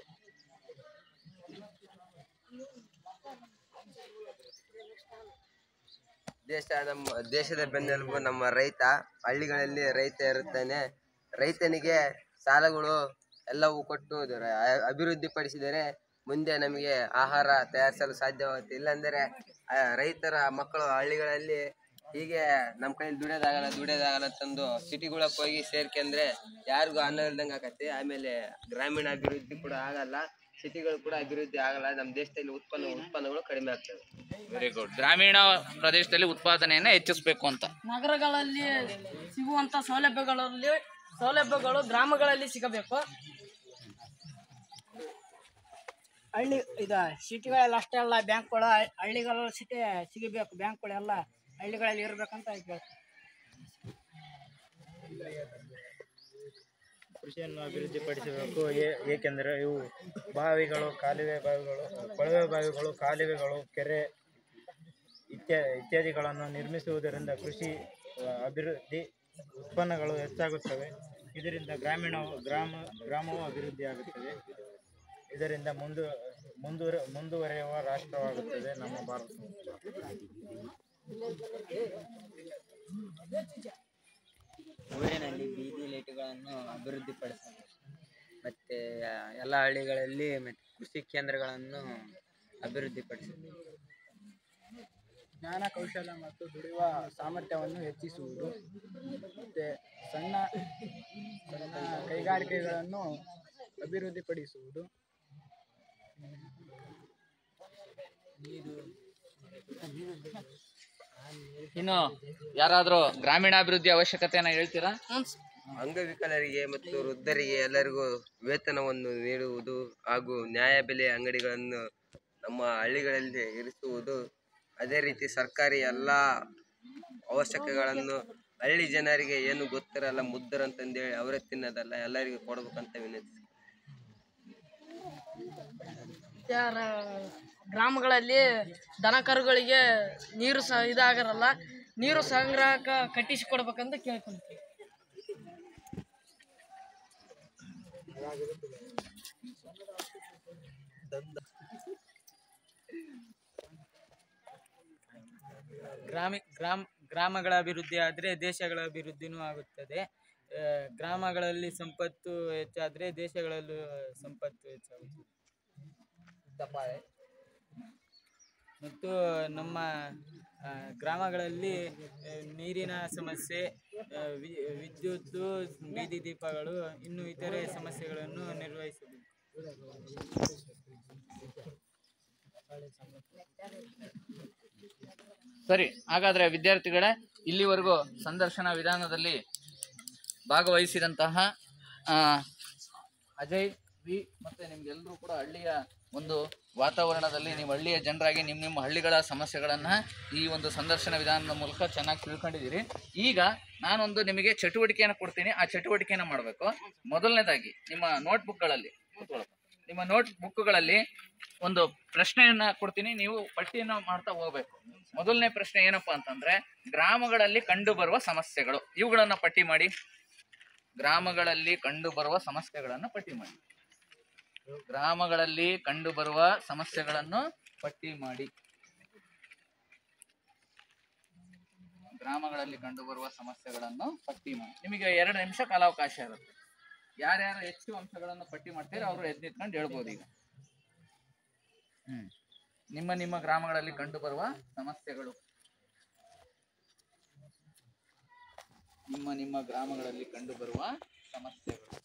ನಮ್ಮ ದೇಶದ ಬೆನ್ನೆಲುಬು ನಮ್ಮ ರೈತ. ಹಳ್ಳಿಗಳಲ್ಲಿ ರೈತ ಇರುತ್ತಾನೆ. ರೈತನಿಗೆ ಸಾಲಗಳು ಎಲ್ಲವೂ ಕೊಟ್ಟು ಅಭಿವೃದ್ಧಿ ಪಡಿಸಿದರೆ ಮುಂದೆ ನಮಗೆ ಆಹಾರ ತಯಾರಿಸಲು ಸಾಧ್ಯವಾಗುತ್ತೆ. ಇಲ್ಲಾಂದರೆ ರೈತರ ಮಕ್ಕಳು ಹಳ್ಳಿಗಳಲ್ಲಿ ಹೀಗೆ ನಮ್ಮ ಕೈಯಲ್ಲಿ ದುಡಿಯೋದಾಗಲ್ಲ ತಂದು ಸಿಟಿಗಳಕ್ಕೆ ಹೋಗಿ ಸೇರ್ಕೊಂಡ್ರೆ ಯಾರಿಗೂ ಅನ್ನ ಇಲ್ದಂಗೆ ಆಕತಿ. ಆಮೇಲೆ ಗ್ರಾಮೀಣ ಅಭಿವೃದ್ಧಿ ಕೂಡ ಆಗಲ್ಲ, ಸಿಟಿಗಳು ಕೂಡ ಅಭಿವೃದ್ಧಿ ಆಗಲ್ಲ. ನಮ್ಮ ದೇಶದಲ್ಲಿ ಉತ್ಪನ್ನಗಳು ಕಡಿಮೆ ಆಗ್ತವೆ. Very good. ಗ್ರಾಮೀಣ ಪ್ರದೇಶದಲ್ಲಿ ಉತ್ಪಾದನೆಯನ್ನು ಹೆಚ್ಚಿಸಬೇಕು ಅಂತ. ನಗರಗಳಲ್ಲಿ ಸಿಗುವಂತ ಸೌಲಭ್ಯಗಳು ಗ್ರಾಮಗಳಲ್ಲಿ ಸಿಗಬೇಕು. ಸಿಟಿಗಳಲ್ಲಿ ಅಷ್ಟೇ ಅಲ್ಲ, ಬ್ಯಾಂಕ್ಗಳು ಹಳ್ಳಿಗಳಲ್ಲಿ ಸಿಗಬೇಕು. ಬ್ಯಾಂಕ್ಗಳೆಲ್ಲ ಹಳ್ಳಿಗಳಲ್ಲಿ ಇರಬೇಕಂತ ಹೇಳ್ತೀವಿ. ಕೃಷಿಯನ್ನು ಅಭಿವೃದ್ಧಿಪಡಿಸಬೇಕು. ಏಕೆಂದರೆ ಇವು ಬಾವಿಗಳು, ಕೊಳವೆ ಬಾವಿಗಳು, ಕಾಲುವೆಗಳು, ಕೆರೆ ಇತ್ಯಾದಿಗಳನ್ನು ನಿರ್ಮಿಸುವುದರಿಂದ ಕೃಷಿ ಅಭಿವೃದ್ಧಿ ಉತ್ಪನ್ನಗಳು ಹೆಚ್ಚಾಗುತ್ತವೆ. ಇದರಿಂದ ಗ್ರಾಮವು ಅಭಿವೃದ್ಧಿಯಾಗುತ್ತದೆ. ಇದರಿಂದ ಮುಂದುವರೆಯುವ ರಾಷ್ಟ್ರವಾಗುತ್ತದೆ ನಮ್ಮ ಭಾರತ. ಊರಿನಲ್ಲಿ ಬೀದಿ ಲೈಟ್ಗಳನ್ನು ಅಭಿವೃದ್ಧಿಪಡಿಸಬೇಕು. ಮತ್ತು ಎಲ್ಲ ಹಳ್ಳಿಗಳಲ್ಲಿ ಕೃಷಿ ಕೇಂದ್ರಗಳನ್ನು ಅಭಿವೃದ್ಧಿಪಡಿಸಬೇಕು. ಜ್ಞಾನ ಕೌಶಲ್ಯ ಮತ್ತು ದುಡಿಯುವ ಸಾಮರ್ಥ್ಯವನ್ನು ಹೆಚ್ಚಿಸುವುದು ಮತ್ತು ಸಣ್ಣ ಕೈಗಾರಿಕೆಗಳನ್ನು ಅಭಿವೃದ್ಧಿಪಡಿಸುವುದು. ಇನ್ನು ಯಾರಾದರೂ ಗ್ರಾಮೀಣಾಭಿವೃದ್ಧಿ ಅವಶ್ಯಕತೆಯನ್ನು ಹೇಳ್ತೀರಾ? ಅಂಗವಿಕಲರಿಗೆ ಮತ್ತು ವೃದ್ಧರಿಗೆ ಎಲ್ಲರಿಗೂ ವೇತನವನ್ನು ನೀಡುವುದು ಹಾಗೂ ನ್ಯಾಯಬೆಲೆ ಅಂಗಡಿಗಳನ್ನು ನಮ್ಮ ಹಳ್ಳಿಗಳಲ್ಲಿ ಇರಿಸುವುದು. ಅದೇ ರೀತಿ ಸರ್ಕಾರಿ ಎಲ್ಲ ಅವಶ್ಯಕತೆಗಳನ್ನು ಹಳ್ಳಿ ಜನರಿಗೆ ಏನು ಗೊತ್ತಿರಲ್ಲ, ಮುದ್ದರಂತಂದೇಳಿ ಅವರೇ ತಿನ್ನೋದಲ್ಲ, ಎಲ್ಲರಿಗೂ ಕೊಡ್ಬೇಕಂತ ವಿನಂತಿ. ಗ್ರಾಮಗಳಲ್ಲಿ ದನ ಕರುಗಳಿಗೆ ನೀರು ಇದಾಗರಲ್ಲ, ನೀರು ಸಂಗ್ರಹಕ್ಕೆ ಕಟ್ಟಿಸಿಕೊಡ್ಬೇಕಂತ ಕೇಳ್ಕೊಂತೀವಿ. ಗ್ರಾಮಗಳ ಅಭಿವೃದ್ಧಿ ಆದರೆ ದೇಶಗಳ ಅಭಿವೃದ್ಧಿನೂ ಆಗುತ್ತದೆ. ಗ್ರಾಮಗಳಲ್ಲಿ ಸಂಪತ್ತು ಹೆಚ್ಚಾದರೆ ದೇಶಗಳಲ್ಲೂ ಸಂಪತ್ತು ಹೆಚ್ಚಾಗುತ್ತದೆ. ಮತ್ತು ನಮ್ಮ ಗ್ರಾಮಗಳಲ್ಲಿ ನೀರಿನ ಸಮಸ್ಯೆ, ವಿದ್ಯುತ್ತು, ಬೀದಿ ದೀಪಗಳು, ಇನ್ನು ಇತರೆ ಸಮಸ್ಯೆಗಳನ್ನು ನಿರ್ವಹಿಸಬೇಕು. ಸರಿ, ಹಾಗಾದ್ರೆ ವಿದ್ಯಾರ್ಥಿಗಳೇ, ಇಲ್ಲಿವರೆಗೂ ಸಂದರ್ಶನ ವಿಧಾನದಲ್ಲಿ ಭಾಗವಹಿಸಿದಂತಹ ಅಜಯ್ ವಿ ಮತ್ತೆ ನಿಮ್ಗೆಲ್ಲರೂ ಕೂಡ ಹಳ್ಳಿಯ ಒಂದು ವಾತಾವರಣದಲ್ಲಿ ನೀವು ಹಳ್ಳಿಯ ಜನರಾಗಿ ನಿಮ್ಮ ಹಳ್ಳಿಗಳ ಸಮಸ್ಯೆಗಳನ್ನು ಈ ಒಂದು ಸಂದರ್ಶನ ವಿಧಾನದ ಮೂಲಕ ಚೆನ್ನಾಗಿ ತಿಳ್ಕೊಂಡಿದ್ದೀರಿ. ಈಗ ನಾನೊಂದು ನಿಮಗೆ ಚಟುವಟಿಕೆಯನ್ನು ಕೊಡ್ತೀನಿ. ಆ ಚಟುವಟಿಕೆಯನ್ನು ಮಾಡಬೇಕು. ಮೊದಲನೇದಾಗಿ ನಿಮ್ಮ ನೋಟ್ಬುಕ್ಗಳಲ್ಲಿ ಒಂದು ಪ್ರಶ್ನೆಯನ್ನ ಕೊಡ್ತೀನಿ. ನೀವು ಪಟ್ಟಿಯನ್ನು ಮಾಡ್ತಾ ಹೋಗ್ಬೇಕು. ಮೊದಲನೇ ಪ್ರಶ್ನೆ ಏನಪ್ಪಾ ಅಂತಂದ್ರೆ, ಗ್ರಾಮಗಳಲ್ಲಿ ಕಂಡು ಬರುವ ಸಮಸ್ಯೆಗಳು, ಇವುಗಳನ್ನ ಪಟ್ಟಿ ಮಾಡಿ. ಗ್ರಾಮಗಳಲ್ಲಿ ಕಂಡು ಬರುವ ಸಮಸ್ಯೆಗಳನ್ನು ಪಟ್ಟಿ ಮಾಡಿ. ಗ್ರಾಮಗಳಲ್ಲಿ ಕಂಡು ಬರುವ ಸಮಸ್ಯೆಗಳನ್ನು ಪಟ್ಟಿ ಮಾಡಿ. ಗ್ರಾಮಗಳಲ್ಲಿ ಕಂಡು ಬರುವ ಸಮಸ್ಯೆಗಳನ್ನು ಪಟ್ಟಿ ಮಾಡಿ. ನಿಮಗೆ 2 ನಿಮಿಷ ಕಾಲಾವಕಾಶ ಇರುತ್ತೆ. ಯಾರ್ಯಾರು ಹೆಚ್ಚು ಅಂಶಗಳನ್ನು ಪಟ್ಟಿ ಮಾಡ್ತೀರೋ ಅವರು ಎದ್ದು ನಿಂತ್ಕೊಂಡು ಹೇಳ್ಬೋದು. ಈಗ ನಿಮ್ಮ ಗ್ರಾಮಗಳಲ್ಲಿ ಕಂಡು ಬರುವ ಸಮಸ್ಯೆಗಳು, ನಿಮ್ಮ ಗ್ರಾಮಗಳಲ್ಲಿ ಕಂಡು ಬರುವ ಸಮಸ್ಯೆಗಳು.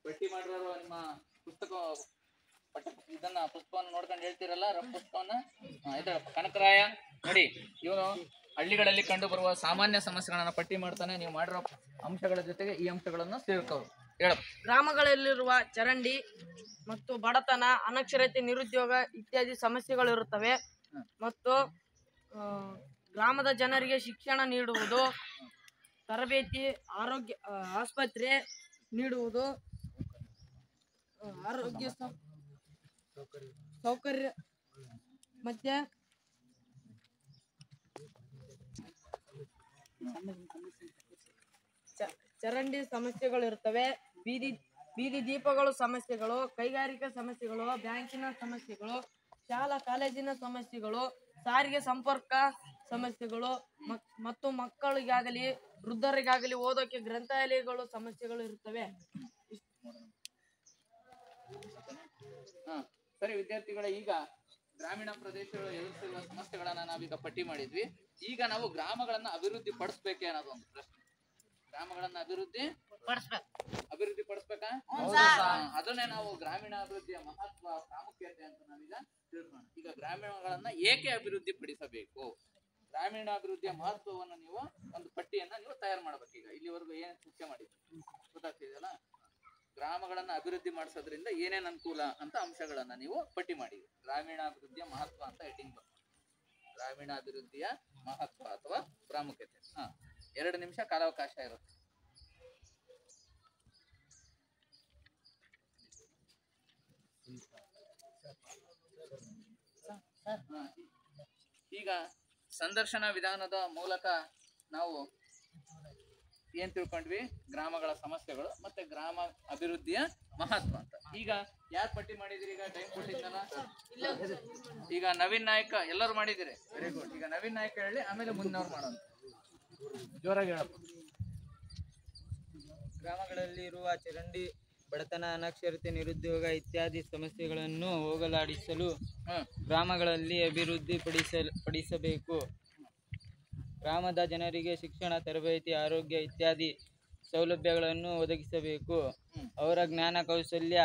ಪಟ್ಟಿ ಮಾಡಿರೋರು ನಿಮ್ಮ ಪುಸ್ತಕ ಇದನ್ನ ಪುಸ್ತಕವನ್ನು ನೋಡ್ಕೊಂಡು ಹೇಳ್ತೀರಲ್ಲ, ಪುಸ್ತಕವನ್ನ ಇದಪ್ಪ ಕನಕರಾಯ ನೋಡಿ, ಇವನು ಹಳ್ಳಿಗಳಲ್ಲಿ ಕಂಡು ಬರುವ ಸಾಮಾನ್ಯ ಸಮಸ್ಯೆಗಳನ್ನ ಪಟ್ಟಿ ಮಾಡ್ತಾನೆ. ನೀವು ಮಾಡಿರೋ ಅಂಶಗಳ ಜೊತೆಗೆ ಈ ಅಂಶಗಳನ್ನು ಸೇರ್ಕೋರು. ಹೇಳಪ್ಪ. ಗ್ರಾಮಗಳಲ್ಲಿರುವ ಚರಂಡಿ ಮತ್ತು ಬಡತನ, ಅನಕ್ಷರತೆ, ನಿರುದ್ಯೋಗ ಇತ್ಯಾದಿ ಸಮಸ್ಯೆಗಳಿರುತ್ತವೆ. ಮತ್ತು ಗ್ರಾಮದ ಜನರಿಗೆ ಶಿಕ್ಷಣ ನೀಡುವುದು, ತರಬೇತಿ, ಆರೋಗ್ಯ ಆಸ್ಪತ್ರೆ ನೀಡುವುದು, ಆರೋಗ್ಯ ಸೌಕರ್ಯ ಮತ್ತೆ ಚರಂಡಿ ಸಮಸ್ಯೆಗಳಿರ್ತವೆ. ಬೀದಿ ದೀಪಗಳು ಸಮಸ್ಯೆಗಳು, ಕೈಗಾರಿಕಾ ಸಮಸ್ಯೆಗಳು, ಬ್ಯಾಂಕಿನ ಸಮಸ್ಯೆಗಳು, ಶಾಲಾ ಕಾಲೇಜಿನ ಸಮಸ್ಯೆಗಳು, ಸಾರಿಗೆ ಸಂಪರ್ಕ ಸಮಸ್ಯೆಗಳು ಮತ್ತು ಮಕ್ಕಳಿಗಾಗಲಿ ವೃದ್ಧರಿಗಾಗಲಿ ಓದೋಕೆ ಗ್ರಂಥಾಲಯಗಳು ಸಮಸ್ಯೆಗಳು ಇರುತ್ತವೆ. ಸರಿ ವಿದ್ಯಾರ್ಥಿಗಳ, ಈಗ ಗ್ರಾಮೀಣ ಪ್ರದೇಶಗಳು ಎದುರಿಸಿರುವ ಸಮಸ್ಯೆಗಳನ್ನ ನಾವೀಗ ಪಟ್ಟಿ ಮಾಡಿದ್ವಿ. ಈಗ ನಾವು ಗ್ರಾಮಗಳನ್ನ ಅಭಿವೃದ್ಧಿ ಪಡಿಸ್ಬೇಕೆ ಅನ್ನೋದು ಒಂದು ಪ್ರಶ್ನೆ. ಗ್ರಾಮಗಳನ್ನ ಅಭಿವೃದ್ಧಿ ಪಡಿಸ್ಬೇಕಾ? ಅದನ್ನೇ ನಾವು ಗ್ರಾಮೀಣ ಅಭಿವೃದ್ಧಿಯ ಮಹತ್ವ, ಪ್ರಾಮುಖ್ಯತೆ ಅಂತ ನಾವೀಗ ತಿಳ್ಕೊಳ್ಳೋಣ. ಈಗ ಗ್ರಾಮೀಣಗಳನ್ನ ಏಕೆ ಅಭಿವೃದ್ಧಿ ಪಡಿಸಬೇಕು, ಗ್ರಾಮೀಣ ಅಭಿವೃದ್ಧಿಯ ಮಹತ್ವವನ್ನು ನೀವು ಒಂದು ಪಟ್ಟಿಯನ್ನ ನೀವು ತಯಾರು ಮಾಡ್ಬೇಕು. ಈಗ ಇಲ್ಲಿವರೆಗೂ ಏನ್ ಚರ್ಚೆ ಮಾಡಿದ್ವಿ ಗೊತ್ತಾಗ್ತಿದೆಯಲ್ಲ? ಗ್ರಾಮಗಳನ್ನ ಅಭಿವೃದ್ಧಿ ಮಾಡಿಸೋದ್ರಿಂದ ಏನೇನ್ ಅನುಕೂಲ ಅಂತ ಅಂಶಗಳನ್ನ ನೀವು ಪಟ್ಟಿ ಮಾಡಿದ್ವಿ. ಗ್ರಾಮೀಣಾಭಿವೃದ್ಧಿಯ ಮಹತ್ವ ಅಂತ ಹೆಡ್ಡಿಂಗ್ ಬರ್ತೀವಿ. ಗ್ರಾಮೀಣಾಭಿವೃದ್ಧಿಯ ಮಹತ್ವ ಅಥವಾ ಪ್ರಾಮುಖ್ಯತೆ. 2 ನಿಮಿಷ ಕಾಲಾವಕಾಶ ಇರುತ್ತೆ. ಈಗ ಸಂದರ್ಶನ ವಿಧಾನದ ಮೂಲಕ ನಾವು ಏನ್ ತಿಳ್ಕೊಂಡ್ವಿ? ಗ್ರಾಮಗಳ ಸಮಸ್ಯೆಗಳು ಮತ್ತೆ ಗ್ರಾಮ ಅಭಿವೃದ್ಧಿಯ ಮಹತ್ವ ಅಂತ. ಈಗ ಯಾರು ಪಟ್ಟಿ ಮಾಡಿದಿರಿ? ಈಗ ಟೈಮ್ ಕೊಟ್ಟಿದ್ದಲ್ಲ, ಈಗ ನವೀನ್ ನಾಯಕ ಎಲ್ಲರೂ ಮಾಡಿದಿರಿ. Very good. ಈಗ ನವೀನ್ ನಾಯಕ ಹೇಳಿ, ಆಮೇಲೆ ಮುಂದಿನವ್ರು ಮಾಡೋಣ. ಜೋರಾಗಿ ಹೇಳಪ್ಪ. ಗ್ರಾಮಗಳಲ್ಲಿರುವ ಚರಂಡಿ, ಬಡತನ, ಅನಕ್ಷರತೆ, ನಿರುದ್ಯೋಗ ಇತ್ಯಾದಿ ಸಮಸ್ಯೆಗಳನ್ನು ಹೋಗಲಾಡಿಸಲು ಗ್ರಾಮಗಳಲ್ಲಿ ಅಭಿವೃದ್ಧಿ ಪಡಿಸಬೇಕು. ಗ್ರಾಮದ ಜನರಿಗೆ ಶಿಕ್ಷಣ, ತರಬೇತಿ, ಆರೋಗ್ಯ ಇತ್ಯಾದಿ ಸೌಲಭ್ಯಗಳನ್ನು ಒದಗಿಸಬೇಕು. ಅವರ ಜ್ಞಾನ, ಕೌಶಲ್ಯ,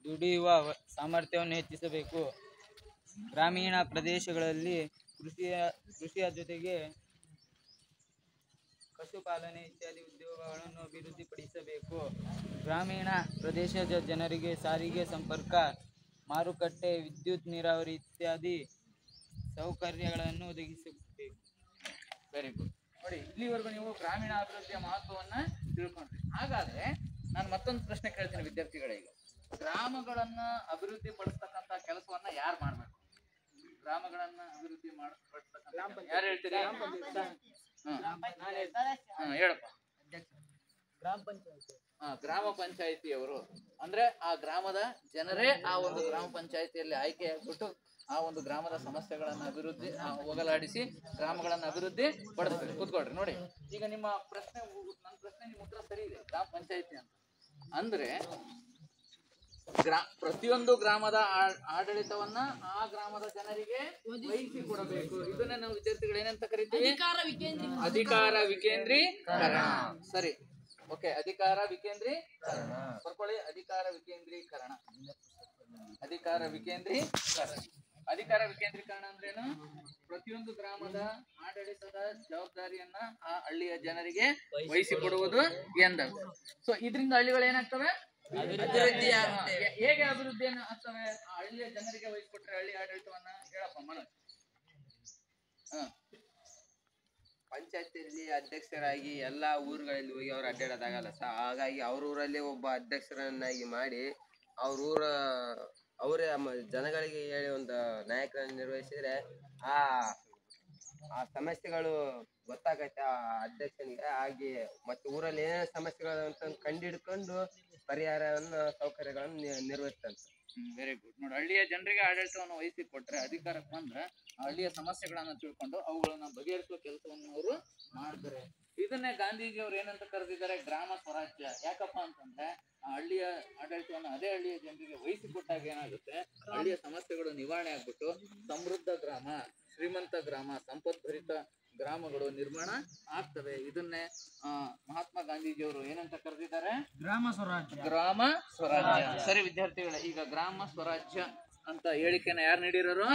ದುಡಿಯುವ ಸಾಮರ್ಥ್ಯವನ್ನು ಹೆಚ್ಚಿಸಬೇಕು. ಗ್ರಾಮೀಣ ಪ್ರದೇಶಗಳಲ್ಲಿ ಕೃಷಿಯ ಜೊತೆಗೆ ಪಶುಪಾಲನೆ ಇತ್ಯಾದಿ ಉದ್ಯೋಗಗಳನ್ನು ಅಭಿವೃದ್ಧಿಪಡಿಸಬೇಕು. ಗ್ರಾಮೀಣ ಪ್ರದೇಶದ ಜನರಿಗೆ ಸಾರಿಗೆ ಸಂಪರ್ಕ, ಮಾರುಕಟ್ಟೆ, ವಿದ್ಯುತ್, ನೀರಾವರಿ ಇತ್ಯಾದಿ ಸೌಕರ್ಯಗಳನ್ನು ಒದಗಿಸಬೇಕು. Very good. ನೋಡಿ, ಇಲ್ಲಿವರೆಗೂ ನೀವು ಗ್ರಾಮೀಣ ಅಭಿವೃದ್ಧಿಯ ಮಹತ್ವವನ್ನ ತಿಳ್ಕೊಂಡ್ರಿ. ಹಾಗಾದ್ರೆ ನಾನು ಮತ್ತೊಂದು ಪ್ರಶ್ನೆ ಕೇಳ್ತೀನಿ ವಿದ್ಯಾರ್ಥಿಗಳಿಗೆ. ಗ್ರಾಮಗಳನ್ನ ಅಭಿವೃದ್ಧಿ ಪಡಿಸ್ತಕ್ಕಂತ ಕೆಲಸವನ್ನ ಯಾರು ಮಾಡ್ಬೇಕು? ಗ್ರಾಮಗಳನ್ನ ಅಭಿವೃದ್ಧಿ ಪಡಿಸ್ತಕ್ಕಂತ ಯಾರು ಹೇಳ್ತೀರಿ? ಹೇಳಪ್ಪ. ಗ್ರಾಮ ಪಂಚಾಯಿತಿಯವರು ಅಂದ್ರೆ ಆ ಗ್ರಾಮದ ಜನರೇ ಆ ಒಂದು ಗ್ರಾಮ ಪಂಚಾಯಿತಿಯಲ್ಲಿ ಆಯ್ಕೆ ಆಗ್ಬಿಟ್ಟು ಆ ಒಂದು ಗ್ರಾಮದ ಸಮಸ್ಯೆಗಳನ್ನ ಅಭಿವೃದ್ಧಿ ಹೋಗಲಾಡಿಸಿ ಗ್ರಾಮಗಳನ್ನ ಅಭಿವೃದ್ಧಿ ಪಡಿಸ್ಬೇಕು. ಕೂತ್ಕೊಳ್ರಿ. ನೋಡಿ, ಈಗ ನಿಮ್ಮ ಪ್ರಶ್ನೆ, ನನ್ನ ಪ್ರಶ್ನೆ ನಿಮ್ಮ ಉತ್ತರ ಸರಿ ಇದೆ. ಗ್ರಾಮ ಪಂಚಾಯಿತಿ ಅಂತ ಅಂದ್ರೆ ಪ್ರತಿಯೊಂದು ಗ್ರಾಮದ ಆಡಳಿತವನ್ನ ಆ ಗ್ರಾಮದ ಜನರಿಗೆ ವಹಿಸಿ ಕೊಡಬೇಕು. ಇದನ್ನ ನಾವು ವಿದ್ಯಾರ್ಥಿಗಳು ಏನಂತ ಕರಿತೀವಿ? ಅಧಿಕಾರ ವಿಕೇಂದ್ರೀಕರಣ. ಸರಿ, ಓಕೆ. ಅಧಿಕಾರ ವಿಕೇಂದ್ರೀಕರಣ ಬರ್ಕೊಳ್ಳಿ. ಅಧಿಕಾರ ವಿಕೇಂದ್ರೀಕರಣ. ಅಧಿಕಾರ ವಿಕೇಂದ್ರೀಕರಣ ಅಂದ್ರೇನು? ಪ್ರತಿಯೊಂದು ಗ್ರಾಮದ ಆಡಳಿತದ ಜವಾಬ್ದಾರಿಯನ್ನ ಆ ಹಳ್ಳಿಯ ಜನರಿಗೆ ವಹಿಸಿಕೊಡುವುದು ಎಂದರ್ಥ. ಸೊ ಇದರಿಂದ ಹಳ್ಳಿಗಳು ಏನಾಗ್ತವೆ? ಅಭಿವೃದ್ಧಿ ಆಗುತ್ತೆ. ಹೇಗೆ ಅಭಿವೃದ್ಧಿಯನ್ನು ಆಗ್ತವೆ? ಆ ಹಳ್ಳಿಯ ಜನರಿಗೆ ವಹಿಸಿಕೊಟ್ರೆ ಹಳ್ಳಿ ಆಡಳಿತವನ್ನ. ಹೇಳಪ್ಪ ಮನೋಜ್. ಪಂಚಾಯತಿಯಲ್ಲಿ ಅಧ್ಯಕ್ಷರಾಗಿ ಎಲ್ಲಾ ಊರುಗಳಲ್ಲಿ ಹೋಗಿ ಅವ್ರು ಅಡ್ಡಾಡೋದಾಗಲ್ಲ ಸರ್. ಹಾಗಾಗಿ ಅವ್ರ ಊರಲ್ಲಿ ಒಬ್ಬ ಅಧ್ಯಕ್ಷರನ್ನಾಗಿ ಮಾಡಿ ಅವರೇ ಜನಗಳಿಗೆ ಹೇಳಿ ಒಂದು ನಾಯಕರನ್ನು ನಿರ್ವಹಿಸಿದ್ರೆ ಆ ಸಮಸ್ಯೆಗಳು ಗೊತ್ತಾಗತ್ತೆ ಆ ಅಧ್ಯಕ್ಷನಿಗೆ. ಹಾಗೆ ಮತ್ತೆ ಊರಲ್ಲಿ ಏನೇನು ಸಮಸ್ಯೆಗಳು ಅಂತ ಕಂಡಿಡ್ಕೊಂಡು ಪರಿಹಾರವನ್ನು, ಸೌಕರ್ಯಗಳನ್ನು ನಿರ್ವಹಿಸ್ತಂತ. Very good. ನೋಡಿ, ಹಳ್ಳಿಯ ಜನರಿಗೆ ಆಡಳಿತವನ್ನು ವಹಿಸಿ ಕೊಟ್ರೆ, ಅಧಿಕಾರಕ್ಕೆ ಬಂದ್ರೆ ಆ ಹಳ್ಳಿಯ ಸಮಸ್ಯೆಗಳನ್ನ ತಿಳ್ಕೊಂಡು ಅವುಗಳನ್ನ ಬಗೆಹರಿಸುವ ಕೆಲಸವನ್ನು ಅವರು ಮಾಡ್ತಾರೆ. ಇದನ್ನೇ ಗಾಂಧೀಜಿ ಅವ್ರು ಏನಂತ ಕರೆದಿದ್ದಾರೆ? ಗ್ರಾಮ ಸ್ವರಾಜ್ಯ. ಯಾಕಪ್ಪ ಅಂತಂದ್ರೆ ಆ ಹಳ್ಳಿಯ ಆಡಳಿತವನ್ನು ಅದೇ ಹಳ್ಳಿಯ ಜನರಿಗೆ ವಹಿಸಿಕೊಟ್ಟಾಗ ಏನಾಗುತ್ತೆ? ಹಳ್ಳಿಯ ಸಮಸ್ಯೆಗಳು ನಿವಾರಣೆ ಆಗ್ಬಿಟ್ಟು ಸಮೃದ್ಧ ಗ್ರಾಮ, ಶ್ರೀಮಂತ ಗ್ರಾಮ, ಸಂಪದ್ಭರಿತ ಗ್ರಾಮಗಳು ನಿರ್ಮಾಣ ಆಗ್ತವೆ. ಇದನ್ನೇ ಮಹಾತ್ಮ ಗಾಂಧೀಜಿಯವರು ಏನಂತ ಕರೆದಿದ್ದಾರೆ? ಗ್ರಾಮ ಸ್ವರಾಜ್ಯ. ಗ್ರಾಮ ಸ್ವರಾಜ್ಯ. ಸರಿ ವಿದ್ಯಾರ್ಥಿಗಳೇ, ಈಗ ಗ್ರಾಮ ಸ್ವರಾಜ್ಯ ಅಂತ ಹೇಳಿಕೆನ ಯಾರು ನೀಡಿರೋರು?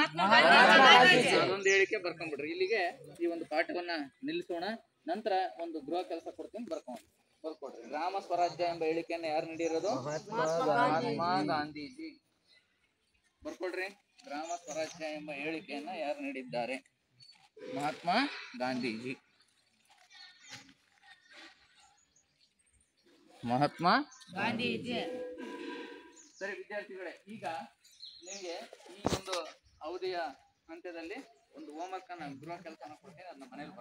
ಅದೊಂದು ಹೇಳಿಕೆ ಬರ್ಕೊಂಡ್ಬಿಡ್ರಿ. ಇಲ್ಲಿಗೆ ಈ ಒಂದು ಪಾಠವನ್ನ ನಿಲ್ಲಿಸೋಣ. ನಂತರ ಒಂದು ಗೃಹ ಕೆಲಸ ಕೊಡ್ತೀನಿ, ಬರ್ಕೊಡ್ರಿ. ಗ್ರಾಮ ಸ್ವರಾಜ್ಯ ಎಂಬ ಹೇಳಿಕೆಯನ್ನು ಯಾರು ನೀಡಿರೋದು? ಮಹಾತ್ಮ ಗಾಂಧೀಜಿ. ಬರ್ಕೊಡ್ರಿ. ಗ್ರಾಮ ಸ್ವರಾಜ್ಯ ಎಂಬ ಹೇಳಿಕೆಯನ್ನ ಯಾರು ನೀಡಿದ್ದಾರೆ? ಮಹಾತ್ಮ ಗಾಂಧೀಜಿ. ಮಹಾತ್ಮ ಗಾಂಧೀಜಿ. ಸರಿ ವಿದ್ಯಾರ್ಥಿಗಳೇ, ಈಗ ನಿಮಗೆ ಈ ಒಂದು ಅವಧಿಯ ಅಂತ್ಯದಲ್ಲಿ ಒಂದು ಹೋಮ್ವರ್ಕ್ ಅನ್ನ, ಗೃಹ ಕೆಲಸನ ಕೊಡ್ತೀನಿ, ಅದನ್ನ ಮನೇಲಿ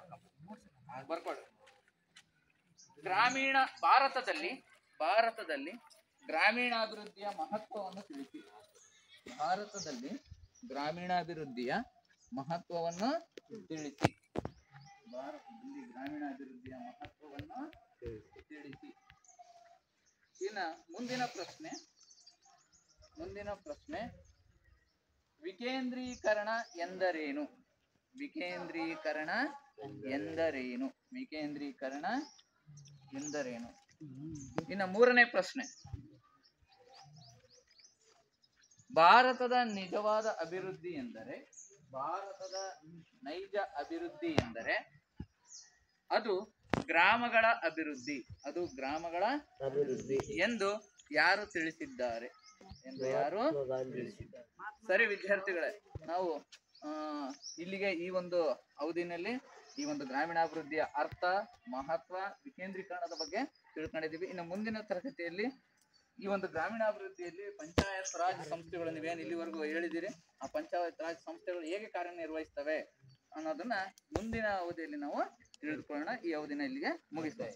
ಬರ್ಕೊಡ್ರಿ. ಗ್ರಾಮೀಣ ಭಾರತದಲ್ಲಿ ಗ್ರಾಮೀಣಾಭಿವೃದ್ಧಿಯ ಮಹತ್ವವನ್ನು ತಿಳಿಸಿ. ಭಾರತದಲ್ಲಿ ಗ್ರಾಮೀಣಾಭಿವೃದ್ಧಿಯ ಮಹತ್ವವನ್ನು ತಿಳಿಸಿ. ಭಾರತದಲ್ಲಿ ಗ್ರಾಮೀಣಾಭಿವೃದ್ಧಿಯ ಮಹತ್ವವನ್ನು ತಿಳಿಸಿ. ಇನ್ನ ಮುಂದಿನ ಪ್ರಶ್ನೆ, ವಿಕೇಂದ್ರೀಕರಣ ಎಂದರೇನು? ವಿಕೇಂದ್ರೀಕರಣ ಎಂದರೇನು? ವಿಕೇಂದ್ರೀಕರಣ ಎಂದರೇನು? ಇನ್ನು ಮೂರನೇ ಪ್ರಶ್ನೆ, ಭಾರತದ ನಿಜವಾದ ಅಭಿವೃದ್ಧಿ ಎಂದರೆ, ಭಾರತದ ನೈಜ ಅಭಿವೃದ್ಧಿ ಎಂದರೆ ಅದು ಗ್ರಾಮಗಳ ಅಭಿವೃದ್ಧಿ. ಅದು ಗ್ರಾಮಗಳ ಅಭಿವೃದ್ಧಿ ಎಂದು ಯಾರು ತಿಳಿಸಿದ್ದಾರೆ? ಎಂದು ಯಾರು ತಿಳಿಸಿದ್ದಾರೆ? ಸರಿ ವಿದ್ಯಾರ್ಥಿಗಳೇ, ನಾವು ಇಲ್ಲಿಗೆ ಈ ಒಂದು ಅವಧಿನಲ್ಲಿ ಈ ಒಂದು ಗ್ರಾಮೀಣಾಭಿವೃದ್ಧಿಯ ಅರ್ಥ, ಮಹತ್ವ, ವಿಕೇಂದ್ರೀಕರಣದ ಬಗ್ಗೆ ತಿಳ್ಕೊಂಡಿದ್ದೀವಿ. ಇನ್ನು ಮುಂದಿನ ತರಗತಿಯಲ್ಲಿ ಈ ಒಂದು ಗ್ರಾಮೀಣಾಭಿವೃದ್ಧಿಯಲ್ಲಿ ಪಂಚಾಯತ್ ರಾಜ್ ಸಂಸ್ಥೆಗಳು ನೀವೇನು ಇಲ್ಲಿವರೆಗೂ ಹೇಳಿದಿರಿ, ಆ ಪಂಚಾಯತ್ ರಾಜ್ ಸಂಸ್ಥೆಗಳು ಹೇಗೆ ಕಾರ್ಯನಿರ್ವಹಿಸ್ತವೆ ಅನ್ನೋದನ್ನ ಮುಂದಿನ ಅವಧಿಯಲ್ಲಿ ನಾವು ತಿಳಿದುಕೊಳ್ಳೋಣ. ಈ ಅವಧಿನ ಇಲ್ಲಿಗೆ ಮುಗಿಸ್ತೇವೆ.